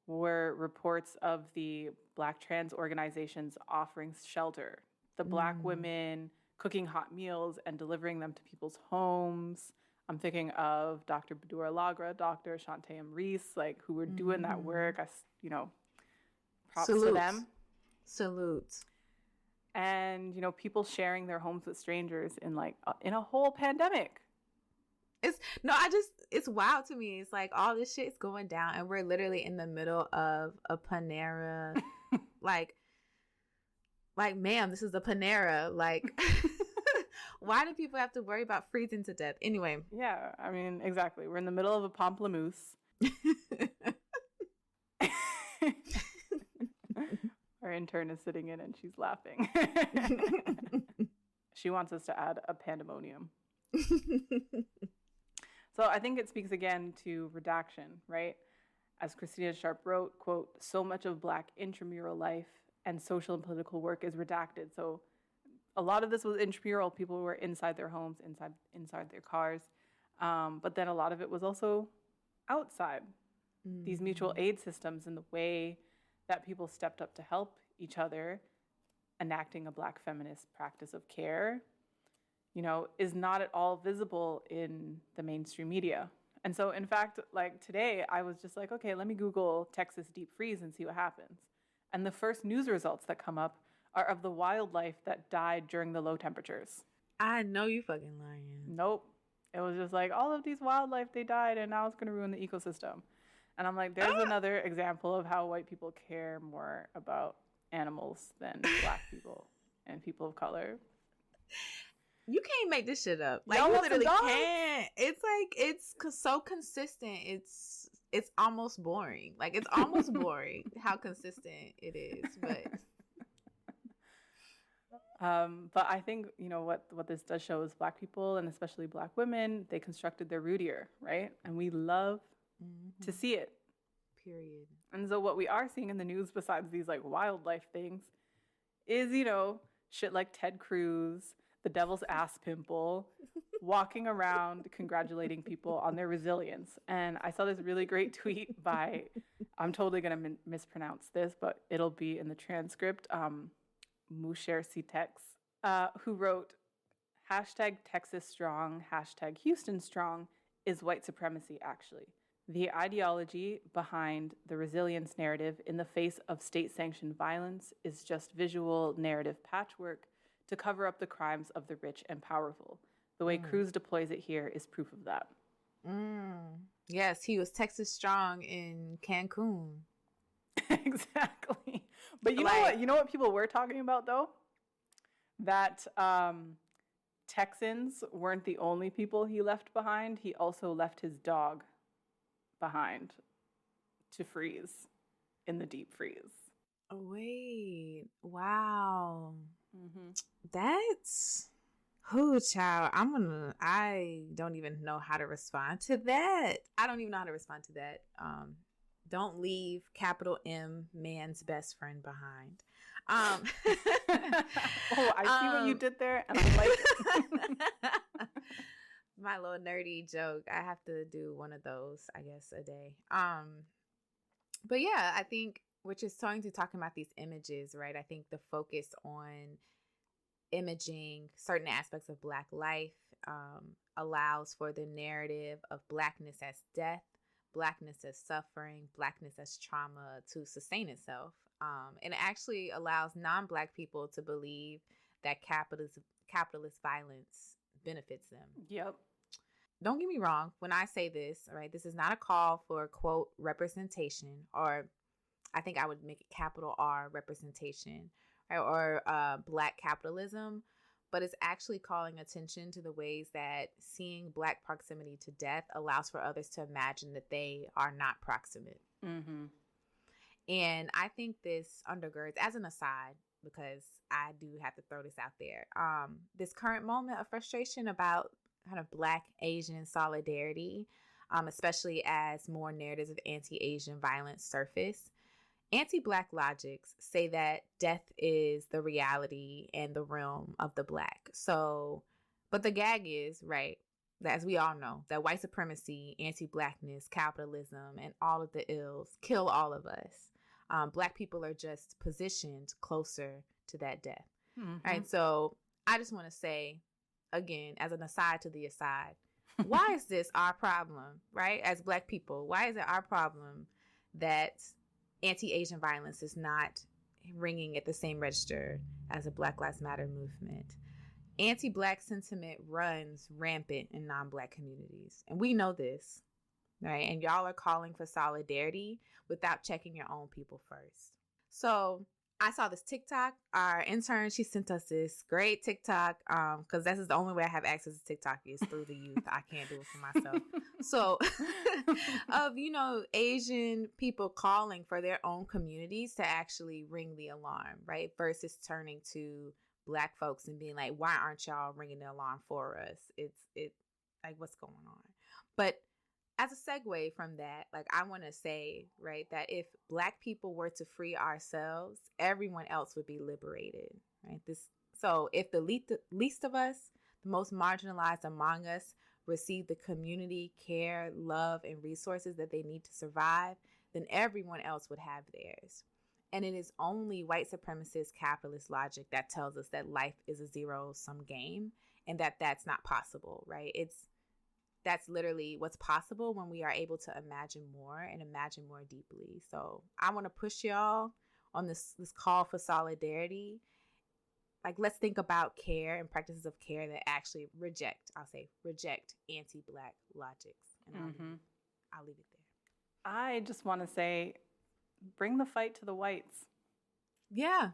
were reports of the Black trans organizations offering shelter, the Black women cooking hot meals and delivering them to people's homes, I'm thinking of Dr. Badura Lagra, Dr. Shantae Reese, like who were doing that work. Props to them. Salute. And, people sharing their homes with strangers in a whole pandemic. It's wild to me. It's like all this shit is going down and we're literally in the middle of a Panera. like, ma'am, this is a Panera. Like, why do people have to worry about freezing to death? Anyway. Yeah, I mean, exactly. We're in the middle of a pamplemousse. Our intern is sitting in and she's laughing. She wants us to add a pandemonium. So I think it speaks again to redaction, right? As Christina Sharp wrote, quote, so much of Black intramural life and social and political work is redacted. So a lot of this was intramural. People were inside their homes, inside their cars. But then a lot of it was also outside. Mm-hmm. These mutual aid systems and the way that people stepped up to help each other, enacting a Black feminist practice of care, is not at all visible in the mainstream media. And so, in fact, like today, I was just like, okay, let me Google Texas deep freeze and see what happens. And the first news results that come up are of the wildlife that died during the low temperatures. I know you fucking lying. Nope. It was just like, all of these wildlife, they died, and now it's going to ruin the ecosystem. And I'm like, there's another example of how white people care more about animals than Black people and people of color. You can't make this shit up. Like, you literally can't. It's like, it's so consistent. It's almost boring. Like, it's almost boring how consistent it is. But I think, what this does show is Black people, and especially Black women, they constructed their root here, right? And we love to see it. Period. And so what we are seeing in the news, besides these like wildlife things, is, shit like Ted Cruz, the devil's ass pimple, walking around congratulating people on their resilience. And I saw this really great tweet by, I'm totally going to mispronounce this, but it'll be in the transcript, Musher Citex, who wrote, #Texas strong, #Houston strong is white supremacy, actually. The ideology behind the resilience narrative in the face of state-sanctioned violence is just visual narrative patchwork to cover up the crimes of the rich and powerful. The way Cruz deploys it here is proof of that. Yes, he was Texas strong in Cancun. Exactly. But you know what? You know what people were talking about, though? That Texans weren't the only people he left behind. He also left his dog behind to freeze in the deep freeze. Oh, wait. Wow. That's child. I don't even know how to respond to that. Don't leave capital M man's best friend behind. Oh, I see what you did there, and I like it. My little nerdy joke. I have to do one of those, I guess, a day. But yeah, I think we're just talking about these images, right? I think the focus on imaging certain aspects of Black life allows for the narrative of Blackness as death, Blackness as suffering, Blackness as trauma to sustain itself. And it actually allows non-Black people to believe that capitalist violence benefits them. Yep. Don't get me wrong. When I say this, all right, this is not a call for, quote, representation, or I think I would make it capital R representation, right, or Black capitalism, but it's actually calling attention to the ways that seeing Black proximity to death allows for others to imagine that they are not proximate. And I think this undergirds, as an aside, because I do have to throw this out there, this current moment of frustration about kind of Black Asian solidarity, especially as more narratives of anti-Asian violence surface. Anti-Black logics say that death is the reality and the realm of the Black. So, but the gag is, right, that as we all know, that white supremacy, anti-Blackness, capitalism, and all of the ills kill all of us. Black people are just positioned closer to that death. Right. So I just want to say, again, as an aside to the aside, Why is this our problem, right? As Black people, why is it our problem that anti-Asian violence is not ringing at the same register as a Black Lives Matter movement? Anti-Black sentiment runs rampant in non-Black communities. And we know this, right? And y'all are calling for solidarity without checking your own people first. So I saw this TikTok. Our intern, she sent us this great TikTok because this is the only way I have access to TikTok is through the youth. I can't do it for myself. So of, Asian people calling for their own communities to actually ring the alarm, right? Versus turning to Black folks and being like, why aren't y'all ringing the alarm for us? It's like, what's going on? But as a segue from that, like I want to say, right, that if Black people were to free ourselves, everyone else would be liberated, right? So if the least of us, the most marginalized among us, receive the community, care, love, and resources that they need to survive, then everyone else would have theirs. And it is only white supremacist capitalist logic that tells us that life is a zero-sum game and that that's not possible, right? That's literally what's possible when we are able to imagine more and imagine more deeply. So I want to push y'all on this call for solidarity. Like, let's think about care and practices of care that actually reject anti-Black logics. And I'll leave it there. I just want to say, bring the fight to the whites. Yeah.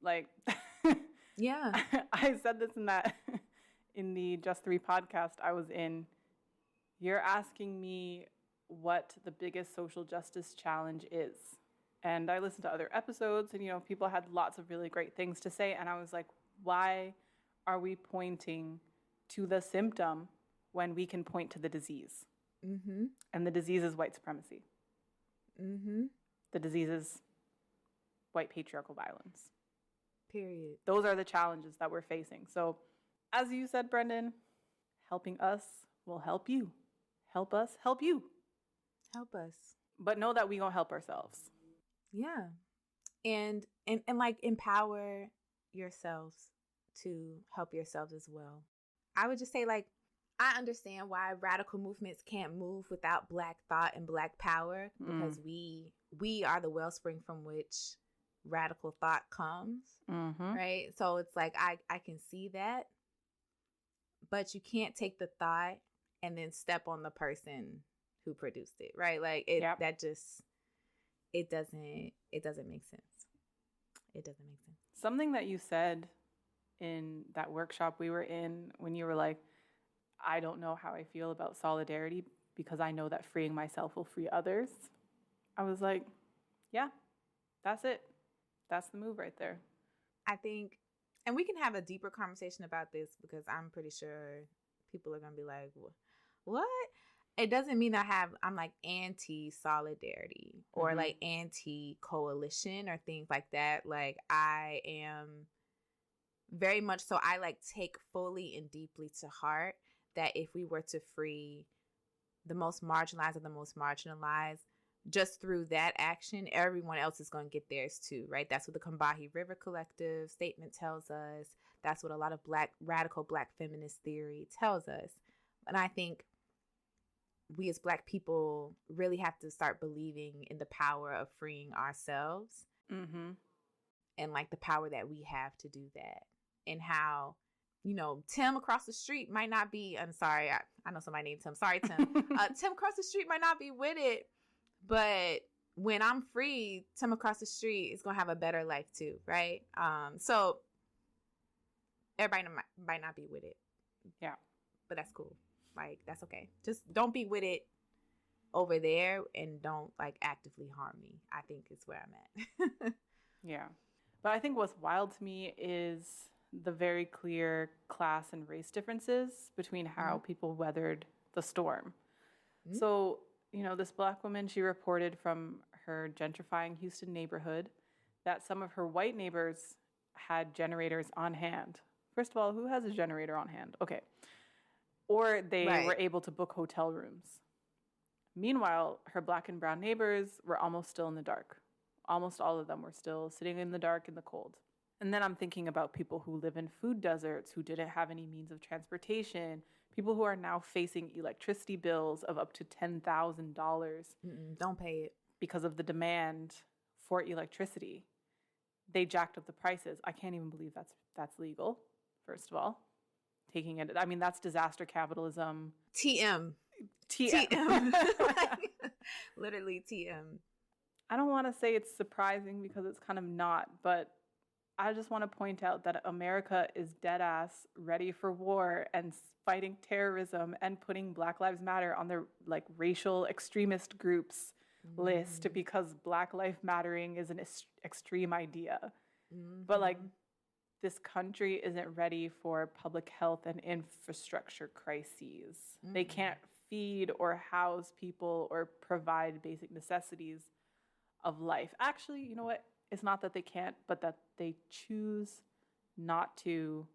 Like, yeah. I said this in the S03ish podcast I was in. You're asking me what the biggest social justice challenge is. And I listened to other episodes and, people had lots of really great things to say. And I was like, why are we pointing to the symptom when we can point to the disease? Mm-hmm. And the disease is white supremacy. Mm-hmm. The disease is white patriarchal violence. Period. Those are the challenges that we're facing. So as you said, Brendane, helping us will help you. Help us, help you. Help us. But know that we gonna help ourselves. Yeah. And like empower yourselves to help yourselves as well. I would just say, like, I understand why radical movements can't move without Black thought and Black power because we are the wellspring from which radical thought comes, right? So it's like I can see that, but you can't take the thought and then step on the person who produced it, right? Like that just it doesn't make sense. It doesn't make sense. Something that you said in that workshop we were in when you were like, I don't know how I feel about solidarity because I know that freeing myself will free others. I was like, yeah, that's it. That's the move right there. I think, and we can have a deeper conversation about this because I'm pretty sure people are going to be like, what? It doesn't mean I'm like anti-solidarity or like anti-coalition or things like that. Like I am very much so I like take fully and deeply to heart that if we were to free the most marginalized of the most marginalized, just through that action, everyone else is going to get theirs too, right? That's what the Combahee River Collective statement tells us. That's what a lot of radical Black feminist theory tells us. And I think we as Black people really have to start believing in the power of freeing ourselves and like the power that we have to do that and how, Tim across the street might not be, I'm sorry, I know somebody named Tim. Sorry, Tim. Tim across the street might not be with it, but when I'm free, Tim across the street is going to have a better life too, right? So everybody might not be with it. Yeah. But that's cool. Like, that's okay. Just don't be with it over there and don't like actively harm me, I think is where I'm at. Yeah. But I think what's wild to me is the very clear class and race differences between how people weathered the storm. So, this Black woman, she reported from her gentrifying Houston neighborhood that some of her white neighbors had generators on hand. First of all, who has a generator on hand? Okay. Or they were able to book hotel rooms. Meanwhile, her Black and brown neighbors were almost still in the dark. Almost all of them were still sitting in the dark in the cold. And then I'm thinking about people who live in food deserts, who didn't have any means of transportation, People who are now facing electricity bills of up to $10,000 Don't pay it. because of the demand for electricity. They jacked up the prices. I can't even believe that's legal, first of all. Taking it, I mean, that's disaster capitalism. TM. Literally TM. I don't want to say it's surprising because it's kind of not, but I just want to point out that America is dead ass ready for war and fighting terrorism and putting Black Lives Matter on their like racial extremist groups list because Black Life Mattering is an extreme idea. But like this country isn't ready for public health and infrastructure crises. They can't feed or house people or provide basic necessities of life. Actually, you know what? It's not that they can't, but that they choose not to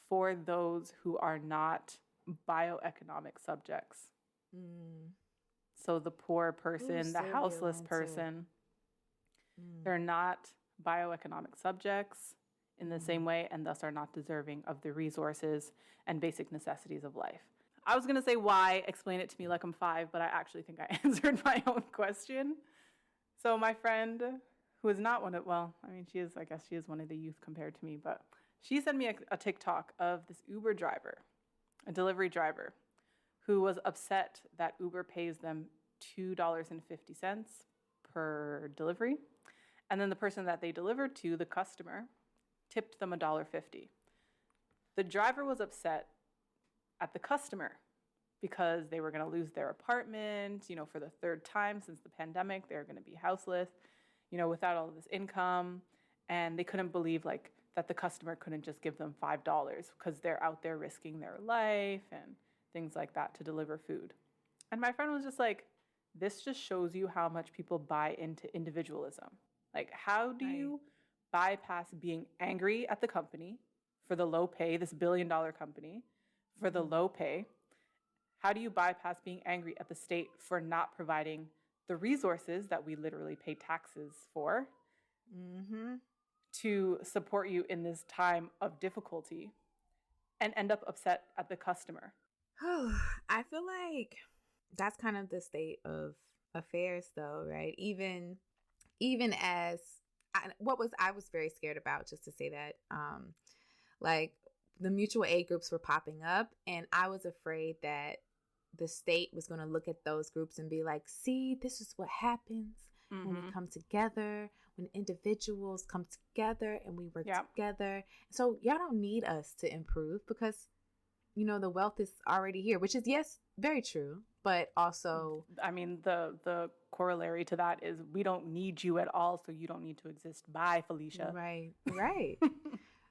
for those who are not bioeconomic subjects. So the poor person, the houseless person, they're not bioeconomic subjects in the same way and thus are not deserving of the resources and basic necessities of life. I was going to say why, explain it to me like I'm 5, but I actually think I answered my own question. So my friend, who is not one of, well, I mean, I guess she is one of the youth compared to me, but she sent me a TikTok of this Uber driver, a delivery driver, who was upset that Uber pays them $2.50 per delivery. And then the person that they delivered to, the customer, tipped them $1.50. The driver was upset at the customer because they were going to lose their apartment, for the 3rd time since the pandemic. They're going to be houseless, without all of this income. And they couldn't believe that the customer couldn't just give them $5 because they're out there risking their life and things like that to deliver food. And my friend was just like, this just shows you how much people buy into individualism. Like, how do you bypass being angry at the company for the low pay, this $1 billion company, for the low pay? How do you bypass being angry at the state for not providing the resources that we literally pay taxes for to support you in this time of difficulty and end up upset at the customer? I feel like that's kind of the state of affairs though, right? Even as I was very scared about, just to say that, like the mutual aid groups were popping up and I was afraid that the state was going to look at those groups and be like, see, this is what happens when we come together, when individuals come together and we work together. So y'all don't need us to improve because, the wealth is already here, which is, yes, very true. But also, I mean, the corollary to that is we don't need you at all, so you don't need to exist. Bye, Felicia. Right.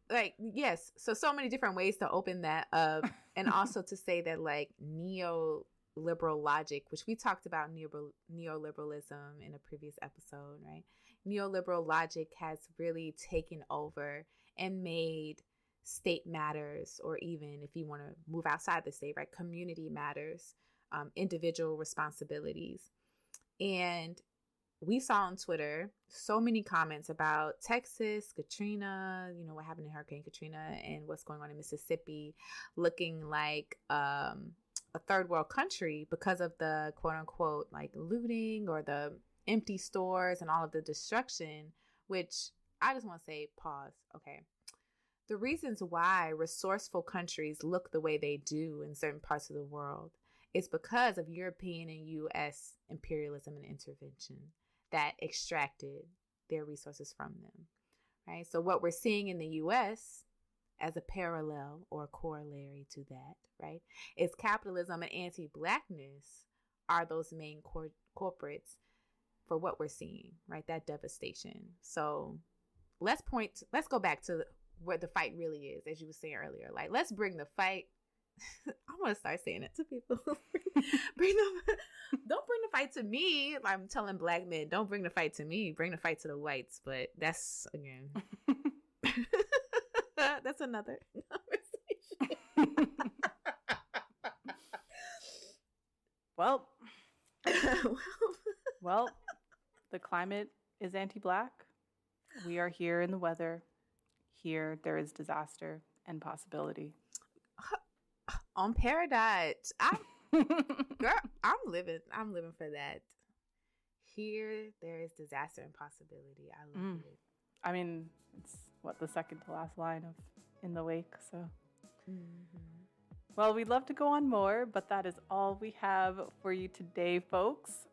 Like, yes. So many different ways to open that up. And also to say that like neoliberal logic, which we talked about neoliberalism in a previous episode, right? Neoliberal logic has really taken over and made state matters, or even if you want to move outside the state, right? Community matters, individual responsibilities. And we saw on Twitter so many comments about Texas, Katrina, what happened to Hurricane Katrina and what's going on in Mississippi, looking like a third world country because of the quote unquote like looting or the empty stores and all of the destruction, which I just want to say, pause. Okay. The reasons why resourceful countries look the way they do in certain parts of the world is because of European and U.S. imperialism and intervention that extracted their resources from them, right? So what we're seeing in the U.S. as a parallel or corollary to that, right, is capitalism and anti-Blackness are those main corporates for what we're seeing, right? That devastation. So let's go back to where the fight really is, as you were saying earlier. Like, let's bring the fight. I'm gonna start saying it to people. Don't bring the fight to me. I'm telling Black men, don't bring the fight to me. Bring the fight to the whites. But that's again, that's another conversation. Well, the climate is anti-Black. We are here in the weather. Here, there is disaster and possibility. On Peridot. Girl, I'm living for that. Here, there is disaster and possibility. I love it. I mean, it's the second to last line of In the Wake, so. Well, we'd love to go on more, but that is all we have for you today, folks.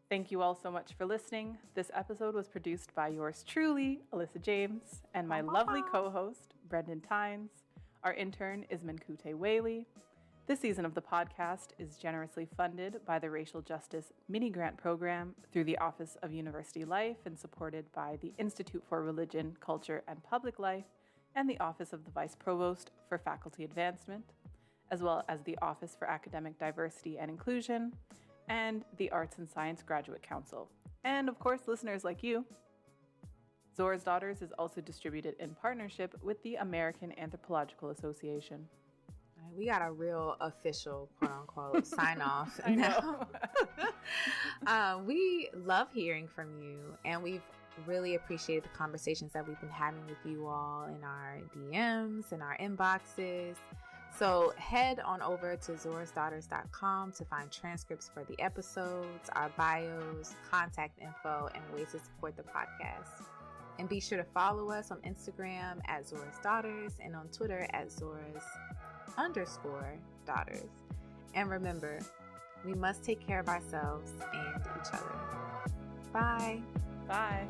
Thank you all so much for listening. This episode was produced by yours truly, Alyssa James, and my lovely co-host, Brendane Tynes. Our intern is Minkute Whaley. This season of the podcast is generously funded by the Racial Justice Mini Grant Program through the Office of University Life and supported by the Institute for Religion, Culture, and Public Life and the Office of the Vice Provost for Faculty Advancement, as well as the Office for Academic Diversity and Inclusion and the Arts and Science Graduate Council. And of course, listeners like you. Zora's Daughters is also distributed in partnership with the American Anthropological Association. We got a real official, quote unquote, sign off. I know. We love hearing from you, and we've really appreciated the conversations that we've been having with you all in our DMs and our inboxes. So head on over to zorasdaughters.com to find transcripts for the episodes, our bios, contact info, and ways to support the podcast. And be sure to follow us on Instagram at Zora's Daughters and on Twitter at Zora's_daughters. And remember, we must take care of ourselves and each other. Bye. Bye.